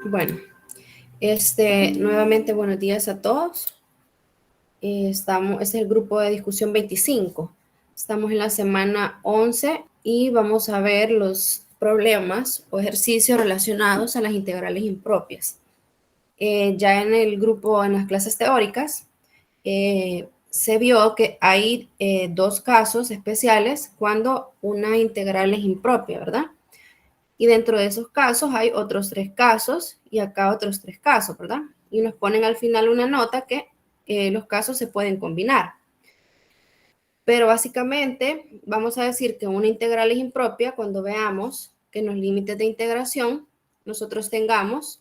Bueno, nuevamente buenos días a todos. Este es el grupo de discusión 25. Estamos en la semana 11 y vamos a ver los problemas o ejercicios relacionados a las integrales impropias. Ya en el grupo, en las clases teóricas, se vio que hay dos casos especiales cuando una integral es impropia, ¿verdad? Y dentro de esos casos hay otros 3 casos y acá otros 3 casos, ¿verdad? Y nos ponen al final una nota que los casos se pueden combinar. Pero básicamente vamos a decir que una integral es impropia cuando veamos que en los límites de integración nosotros tengamos,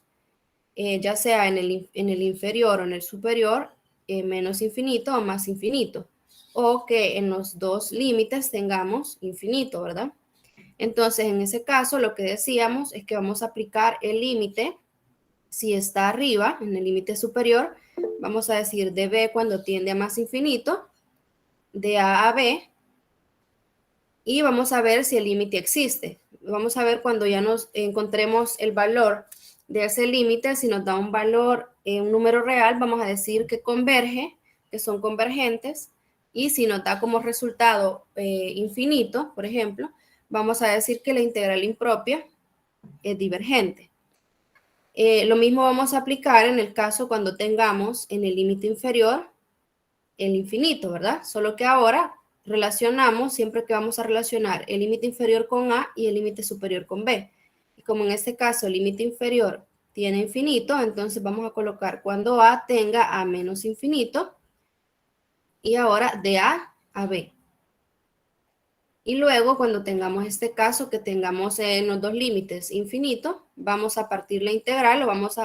ya sea en el inferior o en el superior, menos infinito o más infinito. O que en los dos límites tengamos infinito, ¿verdad? Entonces, en ese caso, lo que decíamos es que vamos a aplicar el límite. Si está arriba, en el límite superior, vamos a decir de b cuando tiende a más infinito, de a b, y vamos a ver si el límite existe. Vamos a ver cuando ya nos encontremos el valor de ese límite, si nos da un valor, un número real, vamos a decir que converge, que son convergentes, y si nos da como resultado infinito, por ejemplo, vamos a decir que la integral impropia es divergente. Lo mismo vamos a aplicar en el caso cuando tengamos en el límite inferior el infinito, ¿verdad? Solo que ahora relacionamos, siempre que vamos a relacionar el límite inferior con A y el límite superior con B. Y como en este caso el límite inferior tiene infinito, entonces vamos a colocar cuando A tenga A menos infinito y ahora de A a B. Y luego, cuando tengamos este caso, que tengamos en los dos límites infinito, vamos a partir la integral o vamos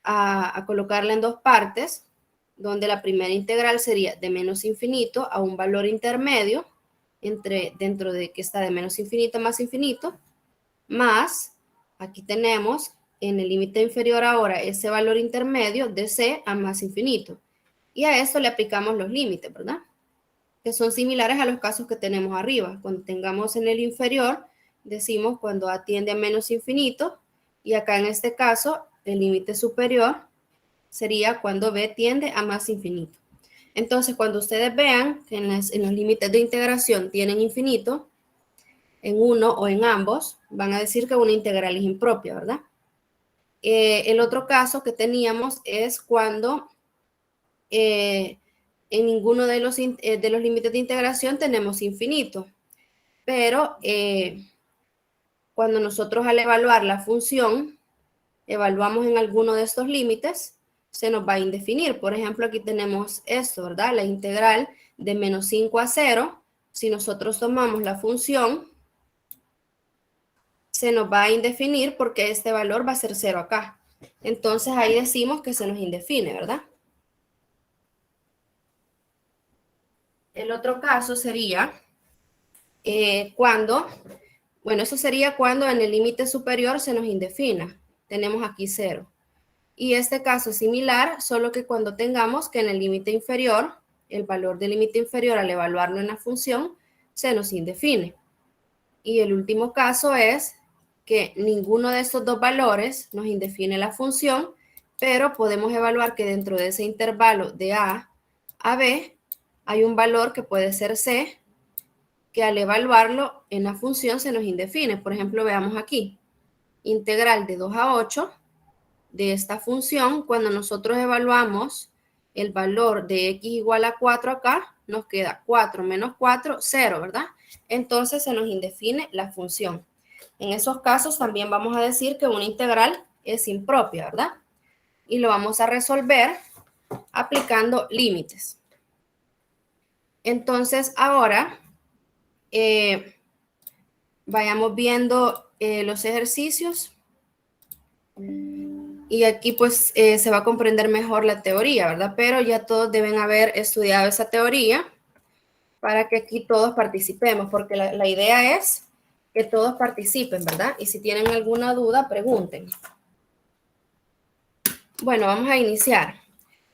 a colocarla en dos partes, donde la primera integral sería de menos infinito a un valor intermedio, dentro de que está de menos infinito a más infinito, más, aquí tenemos en el límite inferior ahora ese valor intermedio de c a más infinito. Y a esto le aplicamos los límites, ¿verdad? Que son similares a los casos que tenemos arriba. Cuando tengamos en el inferior, decimos cuando A tiende a menos infinito, y acá en este caso, el límite superior sería cuando B tiende a más infinito. Entonces, cuando ustedes vean que en los límites de integración tienen infinito, en uno o en ambos, van a decir que una integral es impropia, ¿verdad? El otro caso que teníamos es cuando en ninguno de los límites de integración tenemos infinito. Pero cuando nosotros al evaluar la función, evaluamos en alguno de estos límites, se nos va a indefinir. Por ejemplo, aquí tenemos esto, ¿verdad? La integral de menos 5 a 0. Si nosotros tomamos la función, se nos va a indefinir porque este valor va a ser 0 acá. Entonces ahí decimos que se nos indefine, ¿verdad? El otro caso sería cuando, bueno, eso sería cuando en el límite superior se nos indefina. Tenemos aquí 0. Y este caso es similar, solo que cuando tengamos que en el límite inferior, el valor del límite inferior al evaluarlo en la función, se nos indefine. Y el último caso es que ninguno de estos dos valores nos indefine la función, pero podemos evaluar que dentro de ese intervalo de A a B hay un valor que puede ser C, que al evaluarlo en la función se nos indefine. Por ejemplo, veamos aquí, integral de 2 a 8 de esta función, cuando nosotros evaluamos el valor de x igual a 4 acá, nos queda 4 menos 4, 0, ¿verdad? Entonces se nos indefine la función. En esos casos también vamos a decir que una integral es impropia, ¿verdad? Y lo vamos a resolver aplicando límites. Entonces ahora vayamos viendo los ejercicios. Y aquí pues se va a comprender mejor la teoría, ¿verdad? Pero ya todos deben haber estudiado esa teoría para que aquí todos participemos, porque la idea es que todos participen, ¿verdad? Y si tienen alguna duda, pregunten. Bueno, vamos a iniciar.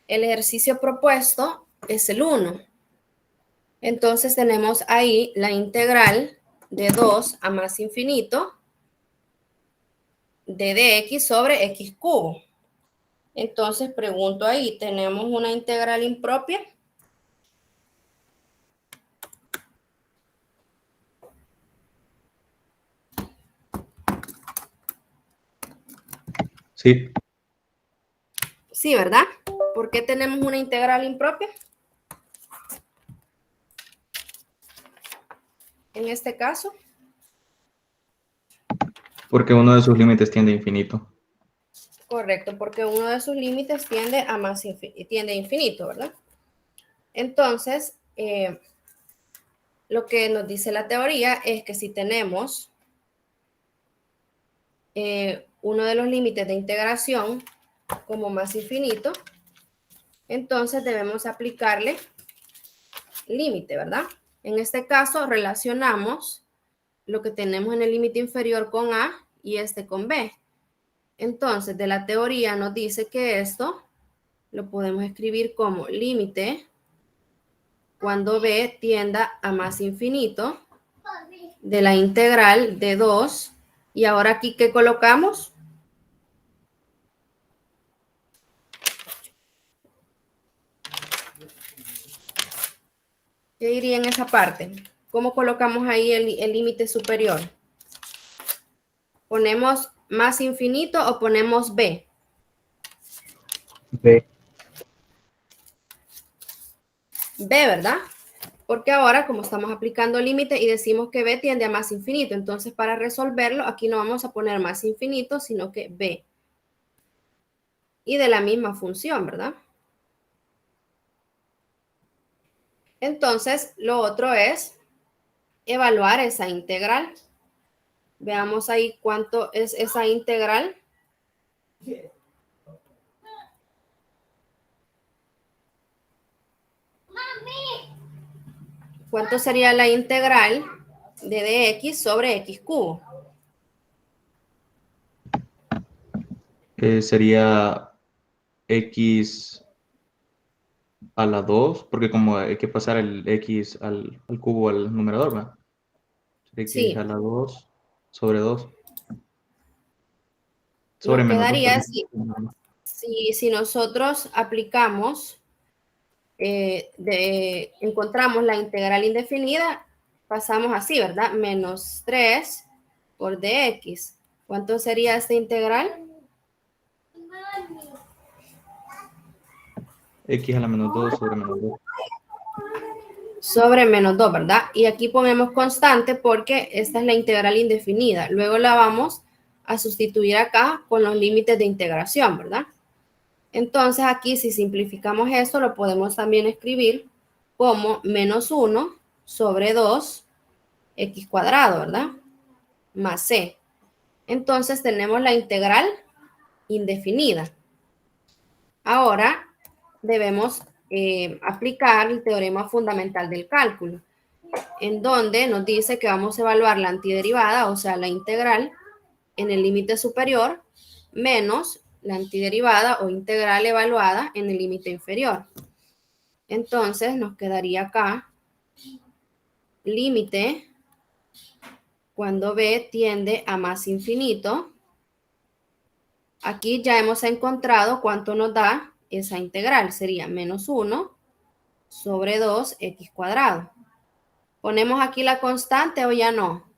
El ejercicio propuesto es el 1. Entonces tenemos ahí la integral de 2 a más infinito d de x sobre x cubo. Entonces pregunto ahí, ¿tenemos una integral impropia? Sí. Sí, ¿verdad? ¿Por qué tenemos una integral impropia? En este caso. Porque uno de sus límites tiende a infinito. Correcto, porque uno de sus límites tiende a infinito, ¿verdad? Entonces, lo que nos dice la teoría es que si tenemos uno de los límites de integración como más infinito, entonces debemos aplicarle límite, ¿verdad? En este caso, relacionamos lo que tenemos en el límite inferior con A y este con B. Entonces, de la teoría nos dice que esto lo podemos escribir como límite cuando B tienda a más infinito de la integral de 2. Y ahora aquí, ¿qué colocamos? ¿Qué diría en esa parte? ¿Cómo colocamos ahí el límite superior? ¿Ponemos más infinito o ponemos B? B. B, ¿verdad? Porque ahora, como estamos aplicando límite y decimos que B tiende a más infinito, entonces para resolverlo, aquí no vamos a poner más infinito, sino que B. Y de la misma función, ¿verdad? Entonces, lo otro es evaluar esa integral. Veamos ahí cuánto es esa integral. ¿Cuánto sería la integral de dx sobre x cubo? Sería x a la 2, porque como hay que pasar el x al cubo al numerador, ¿va? Sería x a Sí, la 2 sobre 2. Sobre nos menos 2, quedaría perdón. si nosotros aplicamos, encontramos la integral indefinida, pasamos así, ¿verdad? Menos 3 por dx. ¿Cuánto sería esta integral? X a la menos 2 sobre menos 2. Sobre menos 2, ¿verdad? Y aquí ponemos constante porque esta es la integral indefinida. Luego la vamos a sustituir acá con los límites de integración, ¿verdad? Entonces aquí si simplificamos esto lo podemos también escribir como menos 1 sobre 2 x cuadrado, ¿verdad? Más c. Entonces tenemos la integral indefinida. Ahora debemos aplicar el teorema fundamental del cálculo, en donde nos dice que vamos a evaluar la antiderivada, o sea, la integral en el límite superior, menos la antiderivada o integral evaluada en el límite inferior. Entonces nos quedaría acá límite cuando b tiende a más infinito. Aquí ya hemos encontrado cuánto nos da esa integral. Sería menos 1 sobre 2x cuadrado. ¿Ponemos aquí la constante o ya no?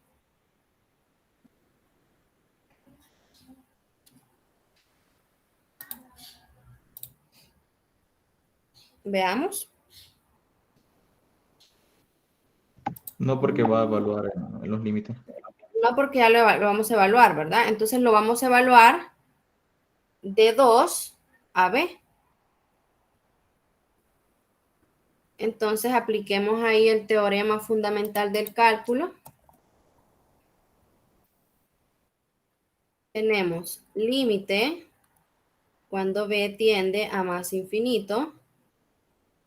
Veamos. No, porque va a evaluar en los límites. No, porque ya lo vamos a evaluar, ¿verdad? Entonces lo vamos a evaluar de 2 a b. Entonces apliquemos ahí el teorema fundamental del cálculo. Tenemos límite cuando b tiende a más infinito.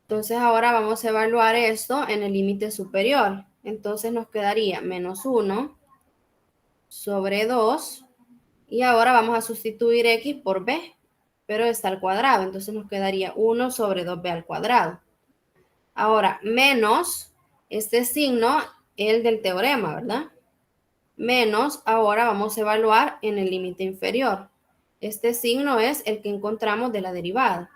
Entonces ahora vamos a evaluar esto en el límite superior. Entonces nos quedaría menos 1 sobre 2. Y ahora vamos a sustituir x por b, pero está al cuadrado. Entonces nos quedaría 1 sobre 2b al cuadrado. Ahora, menos este signo, el del teorema, ¿verdad? menos, ahora vamos a evaluar en el límite inferior. Este signo es el que encontramos de la derivada.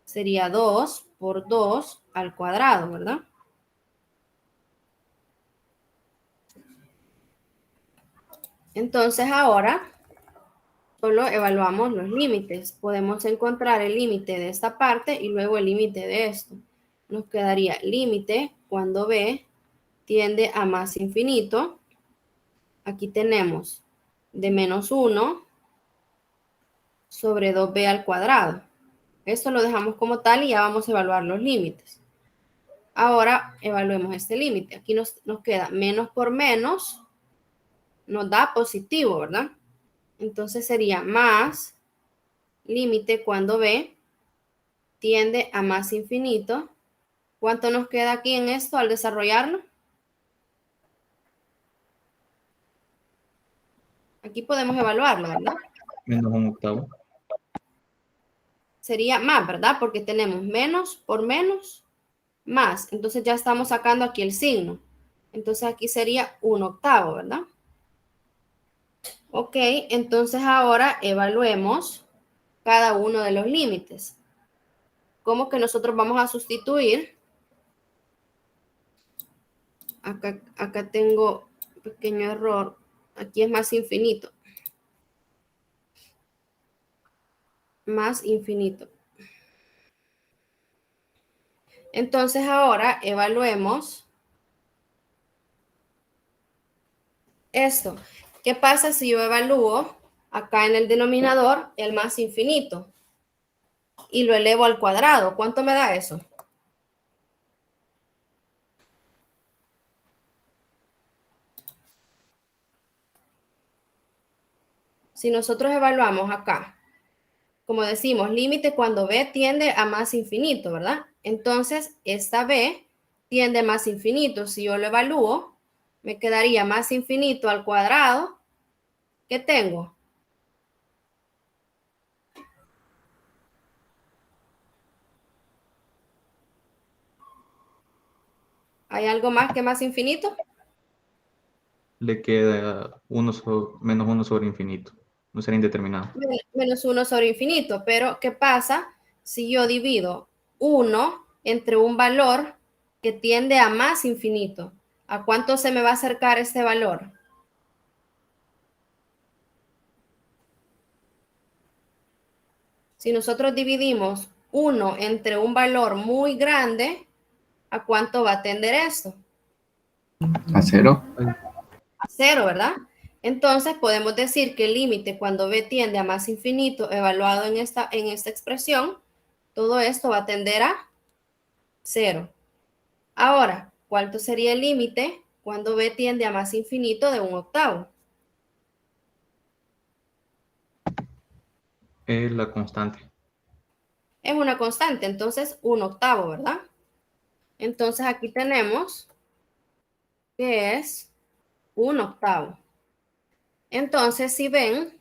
Sería 2 por 2 al cuadrado, ¿verdad? Entonces ahora solo evaluamos los límites. Podemos encontrar el límite de esta parte y luego el límite de esto. Nos quedaría límite cuando b tiende a más infinito. Aquí tenemos de menos 1 sobre 2b al cuadrado. Esto lo dejamos como tal y ya vamos a evaluar los límites. Ahora evaluemos este límite. Aquí nos queda menos por menos, nos da positivo, ¿verdad? Entonces sería más límite cuando b tiende a más infinito. ¿Cuánto nos queda aquí en esto al desarrollarlo? Aquí podemos evaluarlo, ¿verdad? Menos un octavo. Sería más, ¿verdad? Porque tenemos menos por menos, más. Entonces ya estamos sacando aquí el signo. Entonces aquí sería un octavo, ¿verdad? Ok, entonces ahora evaluemos cada uno de los límites. ¿Cómo que nosotros vamos a sustituir? Acá tengo un pequeño error. Aquí es más infinito. Más infinito. Entonces ahora evaluemos esto. ¿Qué pasa si yo evalúo acá en el denominador el más infinito y lo elevo al cuadrado? ¿Cuánto me da eso? Si nosotros evaluamos acá, como decimos, límite cuando b tiende a más infinito, ¿verdad? Entonces, esta b tiende a más infinito. Si yo lo evalúo, me quedaría más infinito al cuadrado. ¿Qué tengo? ¿Hay algo más que más infinito? Le queda menos uno sobre infinito. No será indeterminado. Menos 1 sobre infinito. Pero, ¿qué pasa si yo divido 1 entre un valor que tiende a más infinito? ¿A cuánto se me va a acercar este valor? Si nosotros dividimos 1 entre un valor muy grande, ¿a cuánto va a tender esto? ¿A cero? A cero, ¿verdad? Entonces podemos decir que el límite cuando b tiende a más infinito evaluado en esta expresión, todo esto va a tender a cero. Ahora, ¿cuánto sería el límite cuando b tiende a más infinito de un octavo? Es la constante. Es una constante, entonces un octavo, ¿verdad? Entonces aquí tenemos que es un octavo. Entonces, si ven,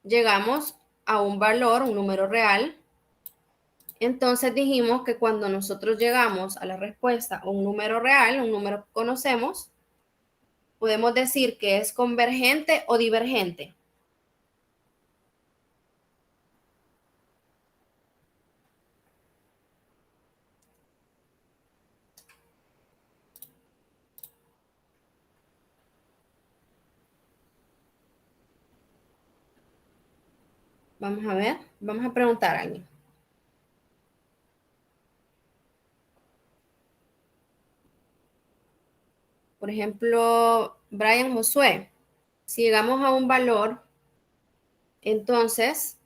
llegamos a un valor, un número real. Entonces dijimos que cuando nosotros llegamos a la respuesta a un número real, un número que conocemos, podemos decir que es convergente o divergente. Vamos a ver, vamos a preguntar a alguien. Por ejemplo, Brian Josué, si llegamos a un valor, entonces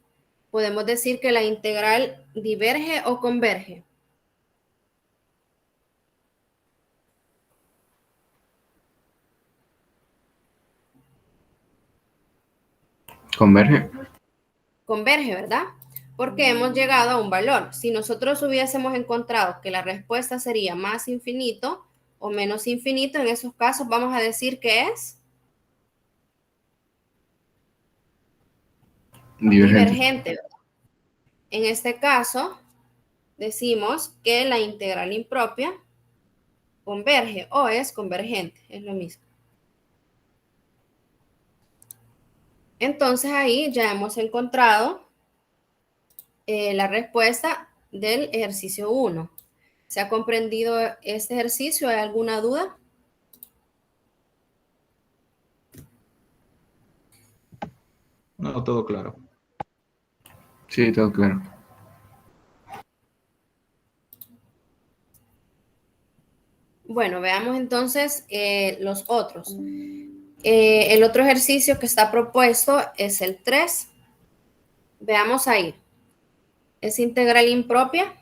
podemos decir que la integral diverge o converge. ¿Converge? Converge, ¿verdad? Porque hemos llegado a un valor. Si nosotros hubiésemos encontrado que la respuesta sería más infinito o menos infinito, en esos casos vamos a decir que es Divergente. divergente. En este caso, decimos que la integral impropia converge o es convergente, es lo mismo. Entonces ahí ya hemos encontrado la respuesta del ejercicio 1. ¿Se ha comprendido este ejercicio? ¿Hay alguna duda? No, todo claro. Sí, todo claro. Bueno, veamos entonces los otros. El otro ejercicio que está propuesto es el 3. Veamos ahí. Es integral impropia.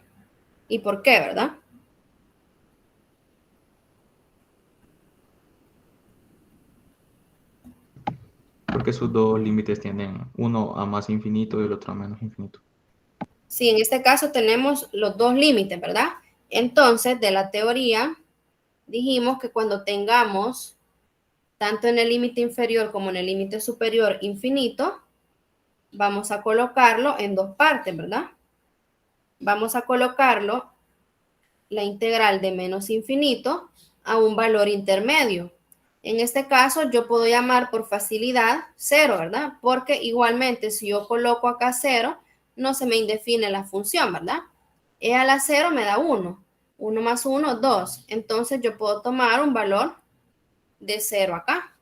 ¿Y por qué, verdad? Porque sus dos límites tienden uno a más infinito y el otro a menos infinito. Sí, en este caso tenemos los dos límites, ¿verdad? Entonces, de la teoría, dijimos que cuando tengamos tanto en el límite inferior como en el límite superior infinito, vamos a colocarlo en dos partes, ¿verdad? Vamos a colocarlo, la integral de menos infinito, a un valor intermedio. En este caso, yo puedo llamar por facilidad 0, ¿verdad? Porque igualmente, si yo coloco acá 0, no se me indefine la función, ¿verdad? E a la 0 me da 1. 1 más 1, 2. Entonces, yo puedo tomar un valor de 0 acá,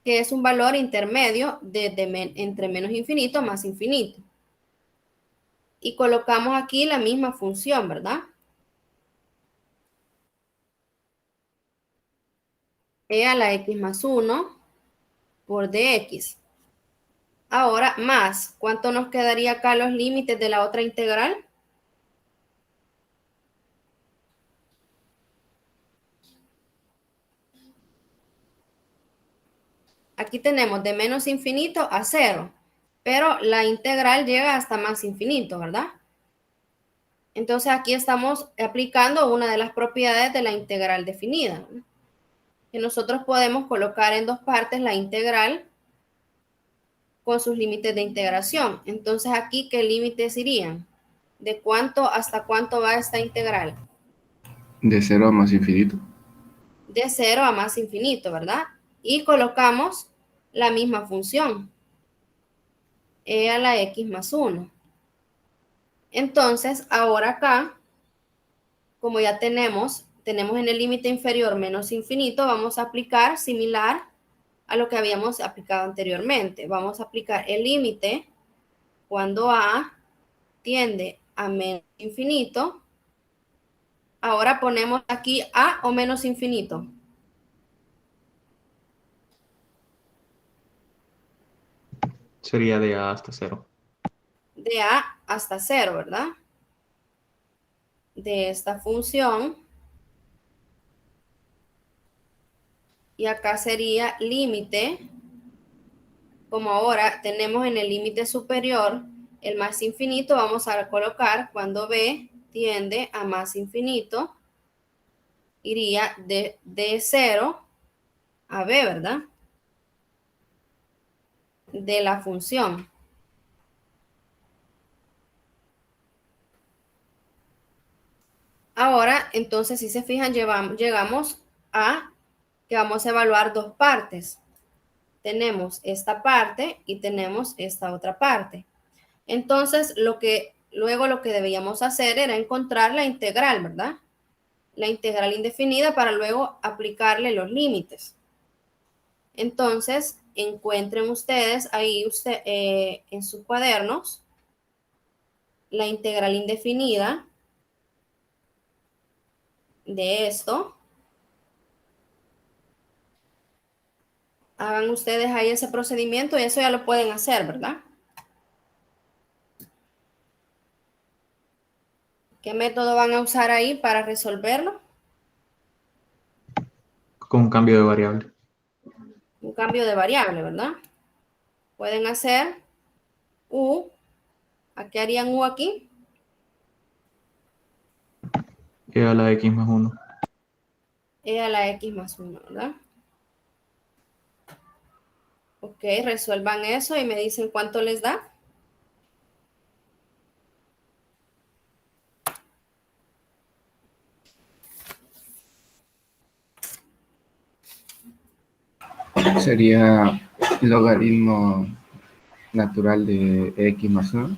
que es un valor intermedio entre menos infinito más infinito. Y colocamos aquí la misma función, ¿verdad? E a la x más 1 por dx. Ahora, más, ¿cuánto nos quedaría acá los límites de la otra integral? Aquí tenemos de menos infinito a 0, pero la integral llega hasta más infinito, ¿verdad? Entonces aquí estamos aplicando una de las propiedades de la integral definida, ¿no? Que nosotros podemos colocar en dos partes la integral con sus límites de integración. Entonces aquí, ¿qué límites irían? ¿De cuánto hasta cuánto va esta integral? De 0 a más infinito. De 0 a más infinito, ¿verdad? Y colocamos la misma función, e a la x más 1. Entonces, ahora acá, como ya tenemos en el límite inferior menos infinito, vamos a aplicar similar a lo que habíamos aplicado anteriormente. Vamos a aplicar el límite cuando a tiende a menos infinito. Ahora ponemos aquí a o menos infinito. Sería de a hasta 0. De a hasta 0, ¿verdad? De esta función. Y acá sería límite, como ahora tenemos en el límite superior el más infinito, vamos a colocar cuando b tiende a más infinito, iría de 0 a b, ¿verdad? De la función. Ahora, entonces, si se fijan, llegamos a que vamos a evaluar dos partes. Tenemos esta parte y tenemos esta otra parte. Entonces, luego lo que debíamos hacer era encontrar la integral, ¿verdad? La integral indefinida para luego aplicarle los límites. Entonces, encuentren ustedes ahí en sus cuadernos la integral indefinida de esto. Hagan ustedes ahí ese procedimiento y eso ya lo pueden hacer, ¿verdad? ¿Qué método van a usar ahí para resolverlo? Con un cambio de variable. Un cambio de variable, ¿verdad? Pueden hacer u. ¿A qué harían u aquí? E a la x más 1. E a la x más 1, ¿verdad? Ok, resuelvan eso y me dicen cuánto les da. Sería Logaritmo natural de x más 1.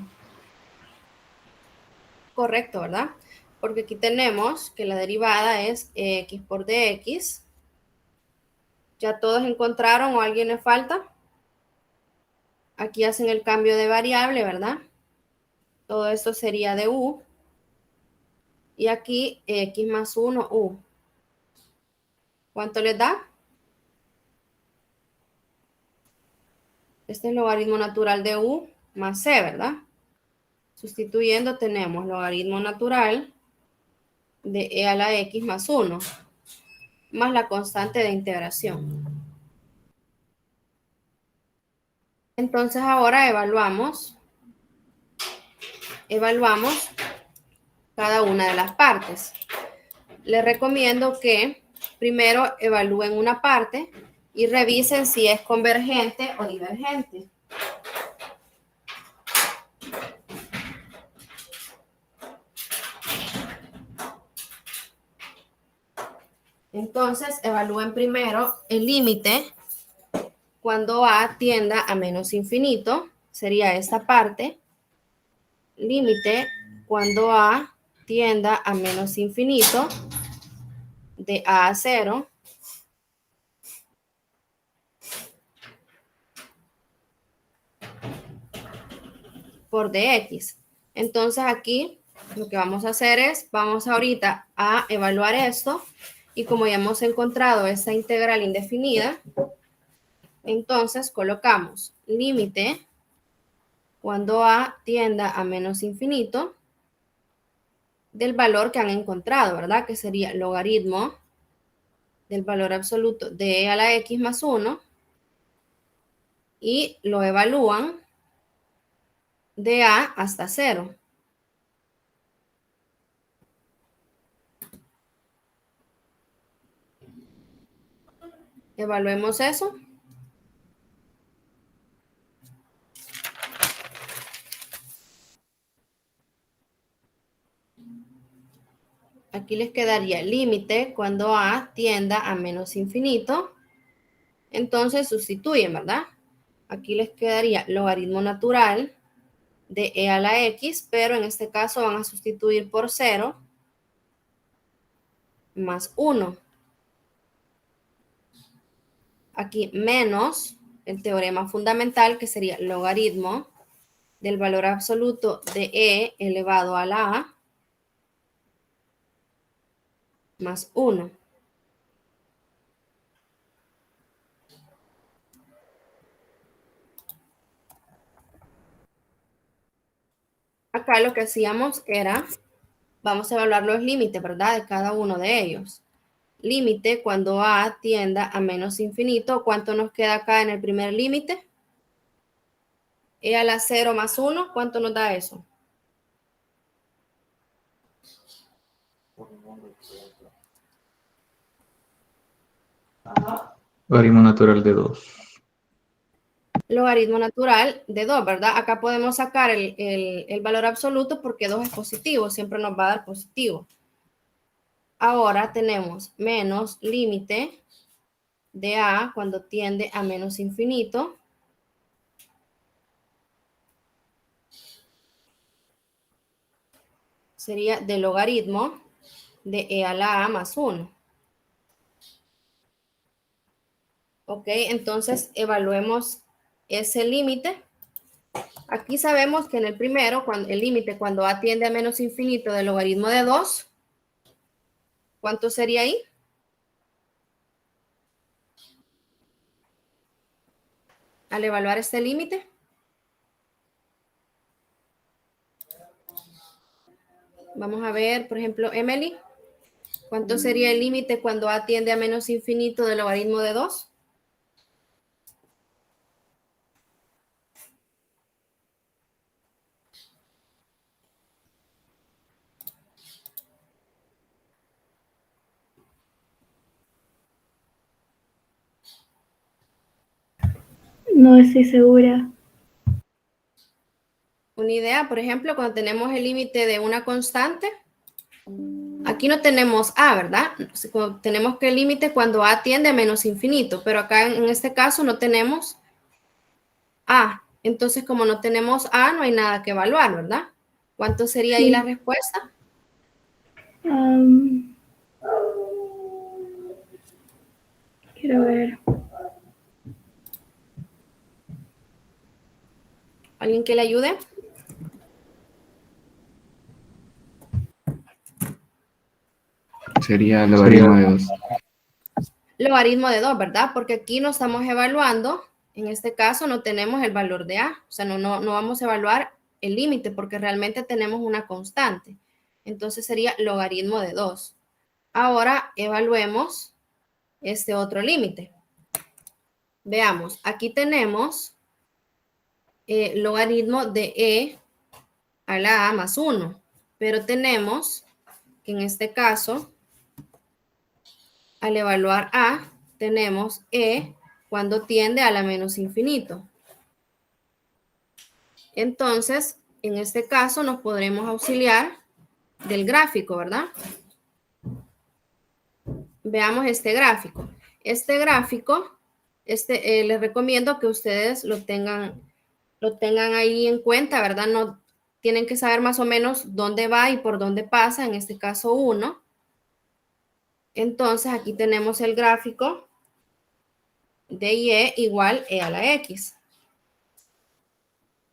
Correcto, ¿verdad? Porque aquí tenemos que la derivada es x por dx. ¿Ya todos encontraron o a alguien le falta? Aquí hacen el cambio de variable, ¿verdad? Todo esto sería de u. Y aquí x más 1, u. ¿Cuánto les da? Este es el logaritmo natural de u más c, ¿verdad? Sustituyendo tenemos logaritmo natural de e a la x más 1, más la constante de integración. Entonces ahora evaluamos cada una de las partes. Les recomiendo que primero evalúen una parte y revisen si es convergente o divergente. Entonces, evalúen primero el límite cuando a tienda a menos infinito, sería esta parte. Límite cuando a tienda a menos infinito, de a 0. Por dx. Entonces aquí lo que vamos a hacer es, vamos ahorita a evaluar esto y como ya hemos encontrado esta integral indefinida, entonces colocamos límite cuando a tienda a menos infinito del valor que han encontrado, ¿verdad? Que sería logaritmo del valor absoluto de e a la x más 1 y lo evalúan de a hasta 0. Evaluemos eso. Aquí les quedaría límite cuando a tienda a menos infinito. Entonces sustituyen, ¿verdad? Aquí les quedaría logaritmo natural de e a la x, pero en este caso van a sustituir por 0 más 1. Aquí menos el teorema fundamental, que sería logaritmo del valor absoluto de e elevado a la a más 1. Acá lo que hacíamos era, vamos a evaluar los límites, ¿verdad? De cada uno de ellos. Límite cuando a tienda a menos infinito. ¿Cuánto nos queda acá en el primer límite? E a la 0 más 1. ¿Cuánto nos da eso? Logaritmo natural de 2. Logaritmo natural de 2, ¿verdad? Acá podemos sacar el valor absoluto porque 2 es positivo, siempre nos va a dar positivo. Ahora tenemos menos límite de a cuando tiende a menos infinito. Sería del logaritmo de e a la a más 1. Ok, entonces evaluemos ese límite. Aquí sabemos que en el primero, cuando el límite cuando a tiende a menos infinito del logaritmo de 2, ¿cuánto sería ahí? Al evaluar este límite. Vamos a ver, por ejemplo, Emily, ¿cuánto sería el límite cuando a tiende a menos infinito del logaritmo de 2? No estoy segura. Una idea, por ejemplo, cuando tenemos el límite de una constante, aquí no tenemos a, ¿verdad? Tenemos que el límite cuando a tiende a menos infinito, pero acá en este caso no tenemos A. Entonces, como no tenemos A, no hay nada que evaluar, ¿verdad? ¿Cuánto sería ahí Sí. la respuesta? Quiero ver. ¿Alguien que le ayude? Sería logaritmo de 2. Logaritmo de 2, ¿verdad? Porque aquí no estamos evaluando, en este caso no tenemos el valor de A, o sea, no vamos a evaluar el límite porque realmente tenemos una constante. Entonces sería logaritmo de 2. Ahora evaluemos este otro límite. Veamos, aquí tenemos logaritmo de E a la A más 1, pero tenemos que en este caso, al evaluar A, tenemos E cuando tiende a la menos infinito. Entonces, en este caso nos podremos auxiliar del gráfico, ¿verdad? Veamos este gráfico. Este gráfico, les recomiendo que ustedes lo tengan ahí en cuenta, ¿verdad? No tienen que saber más o menos dónde va y por dónde pasa, en este caso 1. Entonces, aquí tenemos el gráfico de y igual e a la x.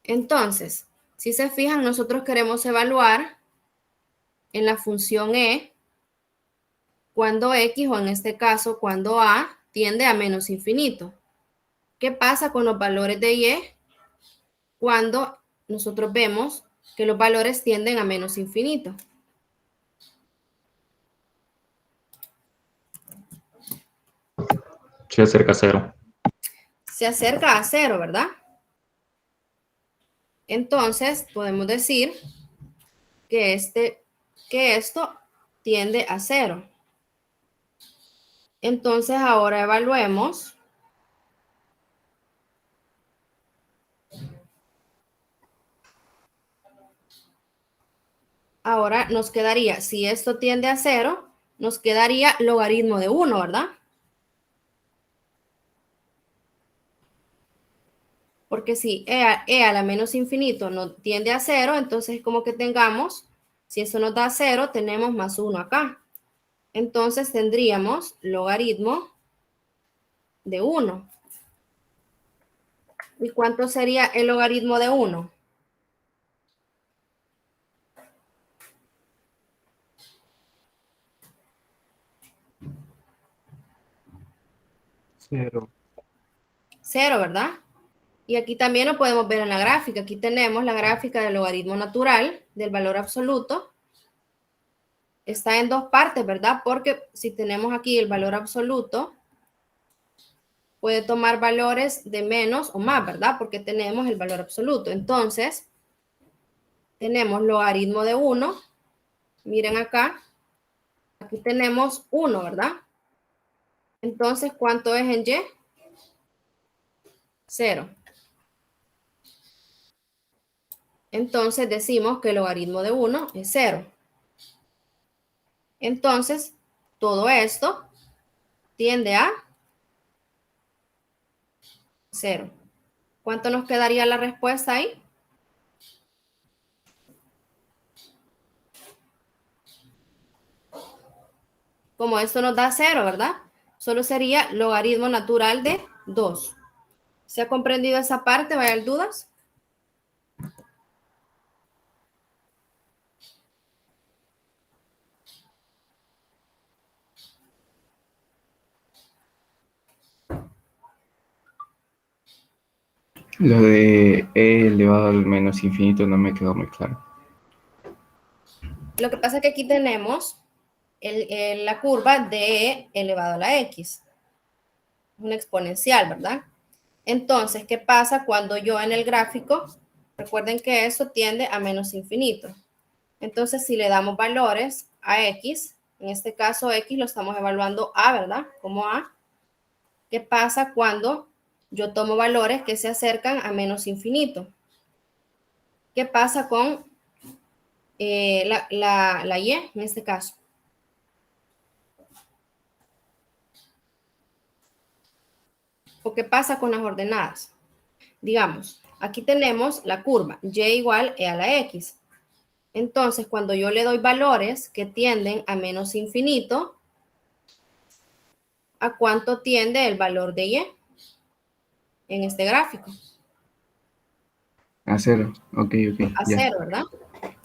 Entonces, si se fijan, nosotros queremos evaluar en la función e cuando x, o en este caso, cuando a tiende a menos infinito. ¿Qué pasa con los valores de y cuando nosotros vemos que los valores tienden a menos infinito? Se acerca a 0. Se acerca a 0, ¿verdad? Entonces, podemos decir que esto tiende a 0. Entonces, ahora evaluemos. Ahora nos quedaría, si esto tiende a 0, nos quedaría logaritmo de 1, ¿verdad? Porque si e a la menos infinito no tiende a 0, entonces es como que tengamos, si eso nos da 0, tenemos más 1 acá. Entonces tendríamos logaritmo de 1. ¿Y cuánto sería el logaritmo de 1? Cero. 0, ¿verdad? Y aquí también lo podemos ver en la gráfica. Aquí tenemos la gráfica del logaritmo natural del valor absoluto. Está en dos partes, ¿verdad? Porque si tenemos aquí el valor absoluto, puede tomar valores de menos o más, ¿verdad? Porque tenemos el valor absoluto. Entonces, tenemos logaritmo de 1. Miren acá. Aquí tenemos 1, ¿verdad? Entonces, ¿cuánto es en y? 0. Entonces, decimos que el logaritmo de 1 es 0. Entonces, todo esto tiende a 0. ¿Cuánto nos quedaría la respuesta ahí? Como esto nos da 0, ¿verdad? Solo sería logaritmo natural de 2. ¿Se ha comprendido esa parte? ¿Va a haber dudas? Lo de e elevado al menos infinito no me quedó muy claro. Lo que pasa es que aquí tenemos la curva de e elevado a la x. Una exponencial, ¿verdad? Entonces, ¿qué pasa cuando yo en el gráfico, recuerden que eso tiende a menos infinito? Entonces, si le damos valores a x, en este caso x lo estamos evaluando a, ¿verdad? Como a. ¿Qué pasa cuando yo tomo valores que se acercan a menos infinito? ¿Qué pasa con la y en este caso? ¿O qué pasa con las ordenadas? Digamos, aquí tenemos la curva y igual e a la x. Entonces, cuando yo le doy valores que tienden a menos infinito, ¿a cuánto tiende el valor de y en este gráfico? A 0. Ok, A ya. 0, ¿verdad?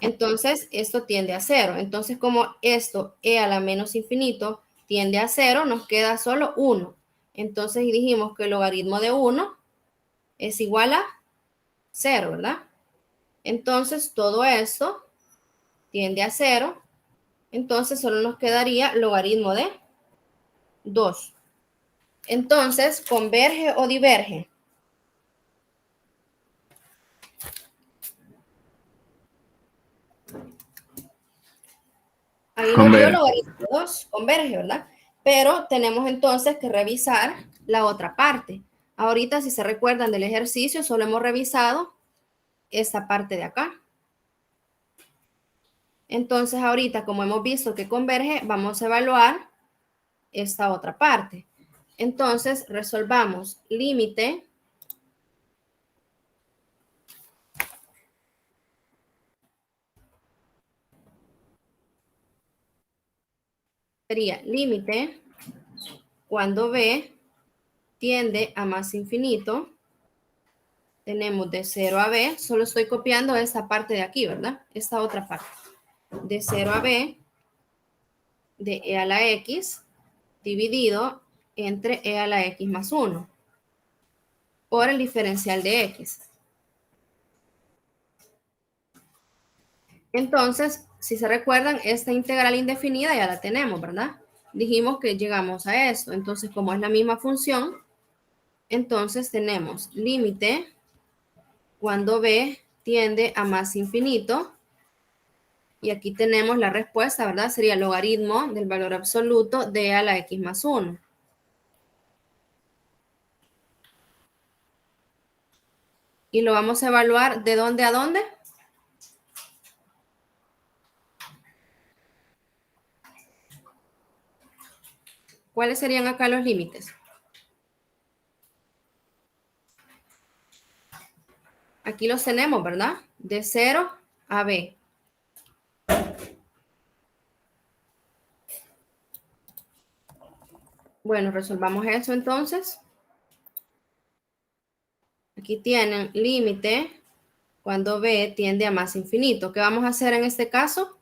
Entonces, esto tiende a 0. Entonces, como esto e a la menos infinito tiende a 0, nos queda solo 1. Entonces, dijimos que el logaritmo de 1 es igual a 0, ¿verdad? Entonces, todo esto tiende a 0. Entonces, solo nos quedaría logaritmo de 2. Entonces, ¿converge o diverge? Ahí nos dio Converge. logaritmo de 2, converge, ¿verdad? Pero tenemos entonces que revisar la otra parte. Ahorita, si se recuerdan del ejercicio, solo hemos revisado esta parte de acá. Entonces, ahorita, como hemos visto que converge, vamos a evaluar esta otra parte. Entonces, resolvamos límite sería límite cuando b tiende a más infinito. Tenemos de 0 a b, solo estoy copiando esta parte de aquí, ¿verdad? Esta otra parte. De 0 a b, de e a la x, dividido entre e a la x más 1, por el diferencial de x. Entonces, si se recuerdan, esta integral indefinida ya la tenemos, ¿verdad? Dijimos que llegamos a esto. Entonces, como es la misma función, entonces tenemos límite cuando b tiende a más infinito. Y aquí tenemos la respuesta, ¿verdad? Sería el logaritmo del valor absoluto de a la x más 1. Y lo vamos a evaluar de dónde a dónde. ¿Cuáles serían acá los límites? Aquí los tenemos, ¿verdad? De 0 a b. Bueno, resolvamos eso entonces. Aquí tienen límite cuando b tiende a más infinito. ¿Qué vamos a hacer en este caso?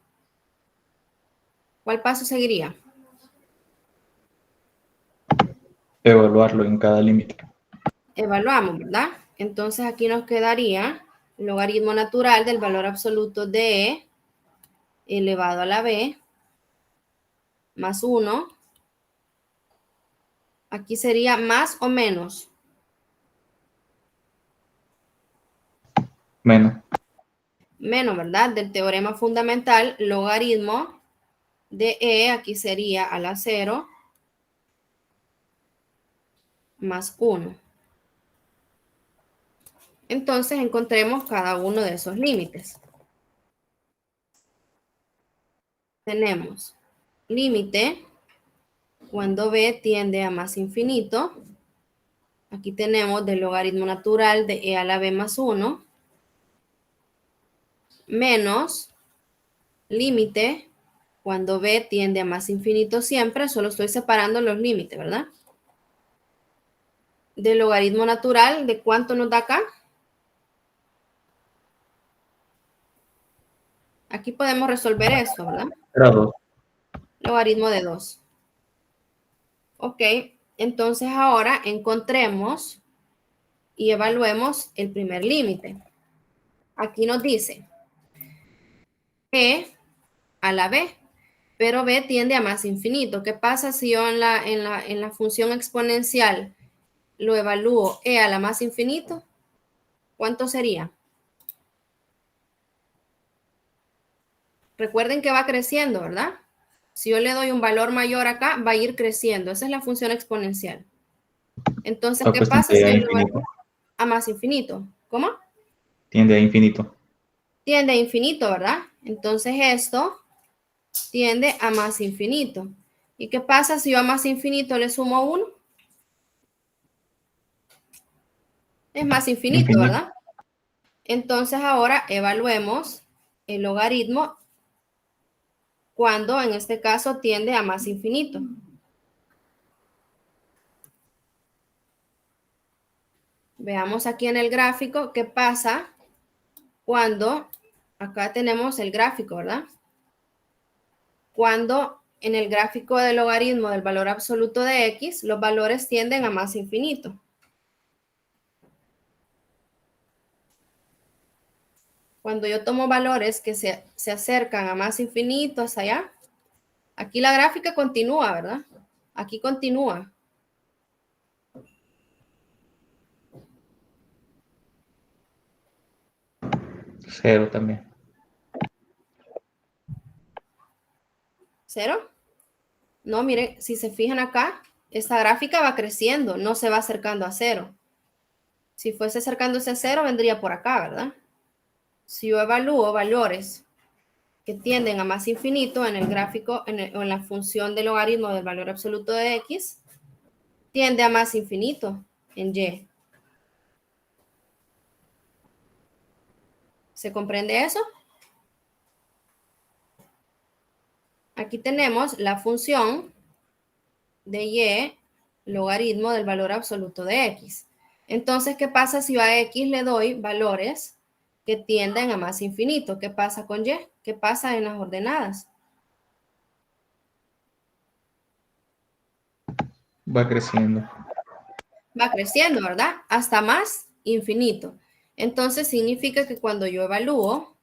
¿Cuál paso seguiría? Evaluarlo en cada límite. Evaluamos, ¿verdad? Entonces aquí nos quedaría el logaritmo natural del valor absoluto de e elevado a la b más 1. Aquí sería más o menos. Menos. Menos, ¿verdad? Del teorema fundamental, logaritmo de e, aquí sería a la 0 más 1. Entonces encontremos cada uno de esos límites. Tenemos límite cuando b tiende a más infinito. Aquí tenemos del logaritmo natural de e a la b más 1. Menos límite cuando b tiende a más infinito siempre. Solo estoy separando los límites, ¿verdad? Del logaritmo natural, ¿de cuánto nos da acá? Aquí podemos resolver eso, ¿verdad? Era 2. Logaritmo de 2. Ok, entonces ahora encontremos y evaluemos el primer límite. Aquí nos dice e a la b, pero b tiende a más infinito. ¿Qué pasa si yo en la función exponencial lo evalúo e a la más infinito? ¿Cuánto sería? Recuerden que va creciendo, ¿verdad? Si yo le doy un valor mayor acá, va a ir creciendo. Esa es la función exponencial. Entonces, ¿qué pasa si Tiende a yo lo infinito. evalúo a más infinito? ¿Cómo? Tiende a infinito. Tiende a infinito, ¿verdad? Entonces esto tiende a más infinito. ¿Y qué pasa si yo a más infinito le sumo 1? Es más infinito, ¿verdad? Entonces ahora evaluemos el logaritmo cuando en este caso tiende a más infinito. Veamos aquí en el gráfico qué pasa cuando, acá tenemos el gráfico, ¿verdad? Cuando en el gráfico del logaritmo del valor absoluto de x, los valores tienden a más infinito. Cuando yo tomo valores que se acercan a más infinito hasta allá, aquí la gráfica continúa, ¿verdad? Aquí continúa. Cero también. ¿Cero? No, miren, si se fijan acá, esta gráfica va creciendo, no se va acercando a cero. Si fuese acercándose a cero, vendría por acá, ¿verdad? Si yo evalúo valores que tienden a más infinito en el gráfico, en la función del logaritmo del valor absoluto de x, tiende a más infinito en y. ¿Se comprende eso? Aquí tenemos la función de y logaritmo del valor absoluto de x. Entonces, ¿qué pasa si yo a x le doy valores que tienden a más infinito? ¿Qué pasa con y? ¿Qué pasa en las ordenadas? Va creciendo. Va creciendo, ¿verdad? Hasta más infinito. Entonces, significa que cuando yo evalúo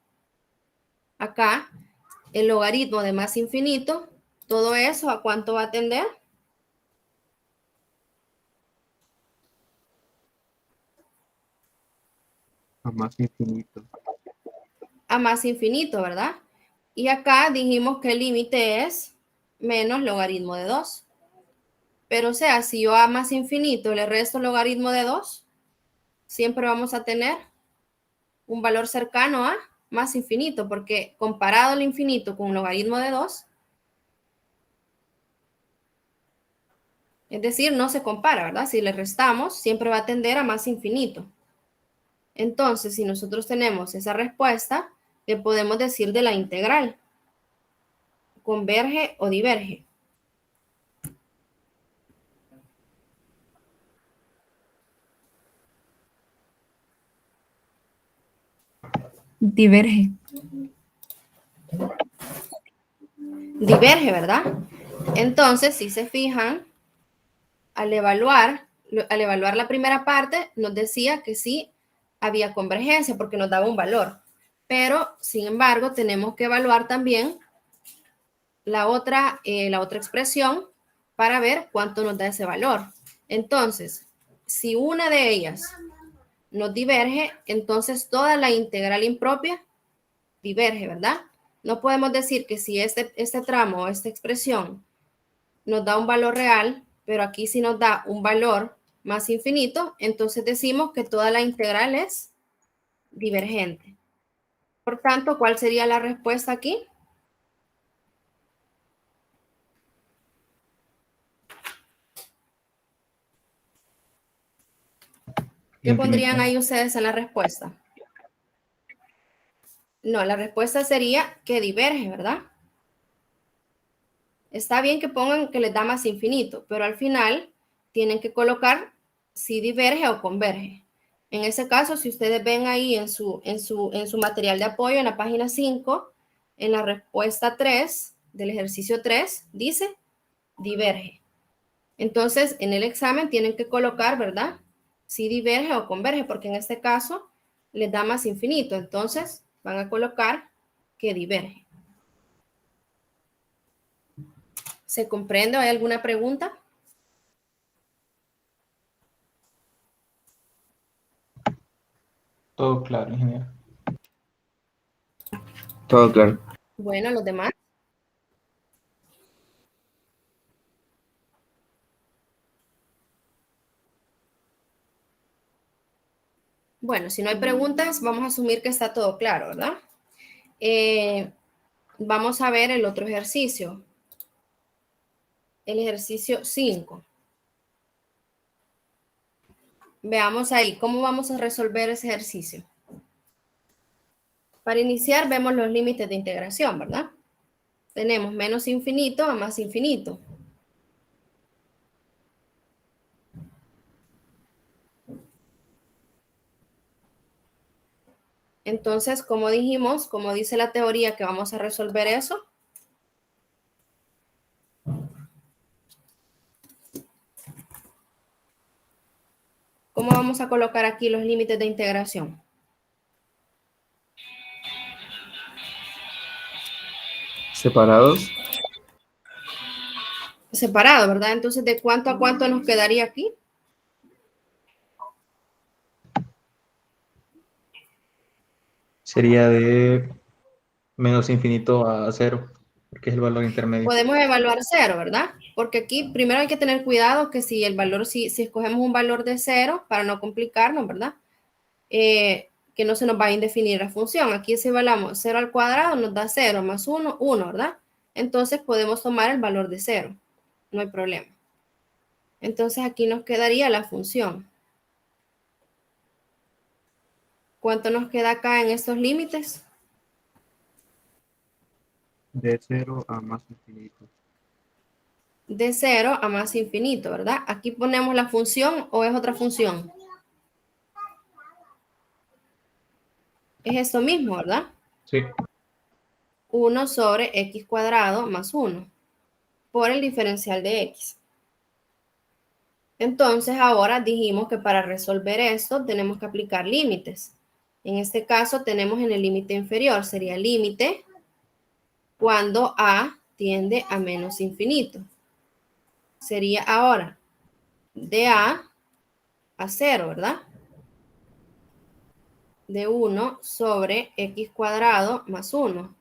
acá el logaritmo de más infinito, todo eso, ¿a cuánto va a tender? A más infinito. A más infinito, ¿verdad? Y acá dijimos que el límite es menos logaritmo de 2. Pero o sea, si yo a más infinito le resto logaritmo de 2, siempre vamos a tener un valor cercano a más infinito, porque comparado el infinito con un logaritmo de 2, es decir, no se compara, ¿verdad? Si le restamos, siempre va a tender a más infinito. Entonces, si nosotros tenemos esa respuesta, le podemos decir de la integral, converge o diverge. Diverge. Diverge, ¿verdad? Entonces, si se fijan, al evaluar la primera parte, nos decía que sí había convergencia porque nos daba un valor. Pero, sin embargo, tenemos que evaluar también la otra expresión para ver cuánto nos da ese valor. Entonces, si una de ellas nos diverge, entonces toda la integral impropia diverge, ¿verdad? No podemos decir que si este tramo o esta expresión nos da un valor real, pero aquí sí nos da un valor más infinito, entonces decimos que toda la integral es divergente. Por tanto, ¿cuál sería la respuesta aquí? ¿Qué Infinito. pondrían ahí ustedes en la respuesta? No, la respuesta sería que diverge, ¿verdad? Está bien que pongan que les da más infinito, pero al final tienen que colocar si diverge o converge. En ese caso, si ustedes ven ahí en su material de apoyo, en la página 5, en la respuesta 3 del ejercicio 3, dice diverge. Entonces, en el examen tienen que colocar, ¿verdad? Si diverge o converge, porque en este caso les da más infinito. Entonces, van a colocar que diverge. ¿Se comprende? ¿Hay alguna pregunta? Todo claro, ingeniero. Todo claro. Bueno, los demás. Bueno, si no hay preguntas, vamos a asumir que está todo claro, ¿verdad? Vamos a ver el otro ejercicio. El ejercicio 5. Veamos ahí, ¿cómo vamos a resolver ese ejercicio? Para iniciar, vemos los límites de integración, ¿verdad? Tenemos menos infinito a más infinito. Entonces, como dijimos, como dice la teoría que vamos a resolver eso, ¿cómo vamos a colocar aquí los límites de integración? ¿Separados? Separado, ¿verdad? Entonces, ¿de cuánto a cuánto nos quedaría aquí? Sería de menos infinito a cero, porque es el valor intermedio. Podemos evaluar cero, ¿verdad? Porque aquí primero hay que tener cuidado que si el valor, si escogemos un valor de cero, para no complicarnos, ¿verdad? Que no se nos va a indefinir la función. Aquí si evaluamos 0 al cuadrado nos da 0 más 1, 1, ¿verdad? Entonces podemos tomar el valor de 0. No hay problema. Entonces aquí nos quedaría la función. ¿Cuánto nos queda acá en estos límites? De 0 a más infinito. De 0 a más infinito, ¿verdad? Aquí ponemos la función o es otra función. Es esto mismo, ¿verdad? Sí. 1 sobre x cuadrado más 1 por el diferencial de x. Entonces ahora dijimos que para resolver esto tenemos que aplicar límites. En este caso tenemos en el límite inferior, sería límite cuando a tiende a menos infinito. Sería ahora de a 0, ¿verdad? De 1 sobre x cuadrado más 1.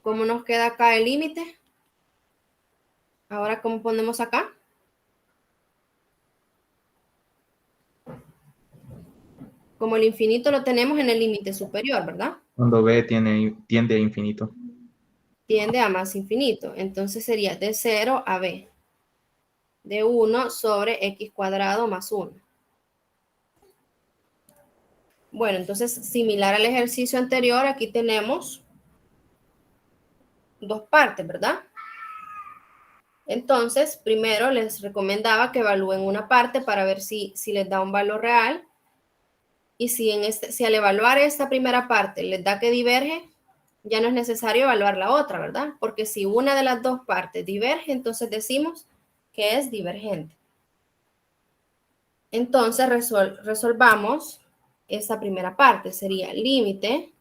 ¿Cómo nos queda acá el límite? Ahora, ¿cómo ponemos acá? Como el infinito lo tenemos en el límite superior, ¿verdad? Cuando b tiende a infinito. Tiende a más infinito. Entonces sería de 0 a b. De 1 sobre x cuadrado más 1. Bueno, entonces, similar al ejercicio anterior, aquí tenemos dos partes, ¿verdad? Entonces, primero les recomendaba que evalúen una parte para ver si les da un valor real. Y si al evaluar esta primera parte les da que diverge, ya no es necesario evaluar la otra, ¿verdad? Porque si una de las dos partes diverge, entonces decimos que es divergente. Entonces resolvamos esta primera parte. Sería límite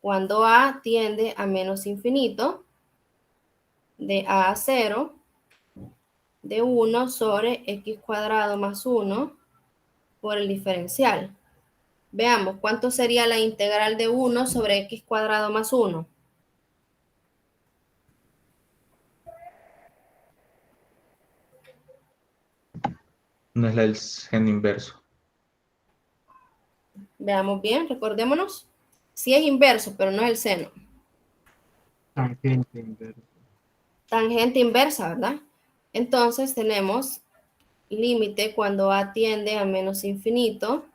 cuando a tiende a menos infinito de a 0 de 1 sobre x cuadrado más 1 por el diferencial. Veamos, ¿cuánto sería la integral de 1 sobre x cuadrado más 1? No es el seno inverso. Veamos bien, recordémonos. Sí es inverso, pero no es el seno. Tangente inversa. Tangente inversa, ¿verdad? Entonces tenemos límite cuando a tiende a menos infinito.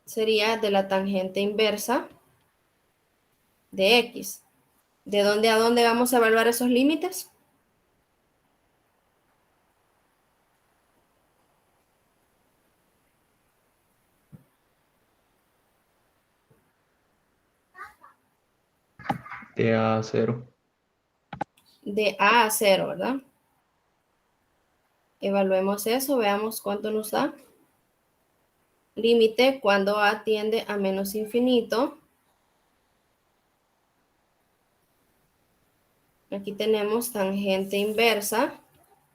Sería de la tangente inversa de x. ¿De dónde a dónde vamos a evaluar esos límites? De a 0. De a 0, ¿verdad? Evaluemos eso, veamos cuánto nos da. Límite cuando a tiende a menos infinito. Aquí tenemos tangente inversa.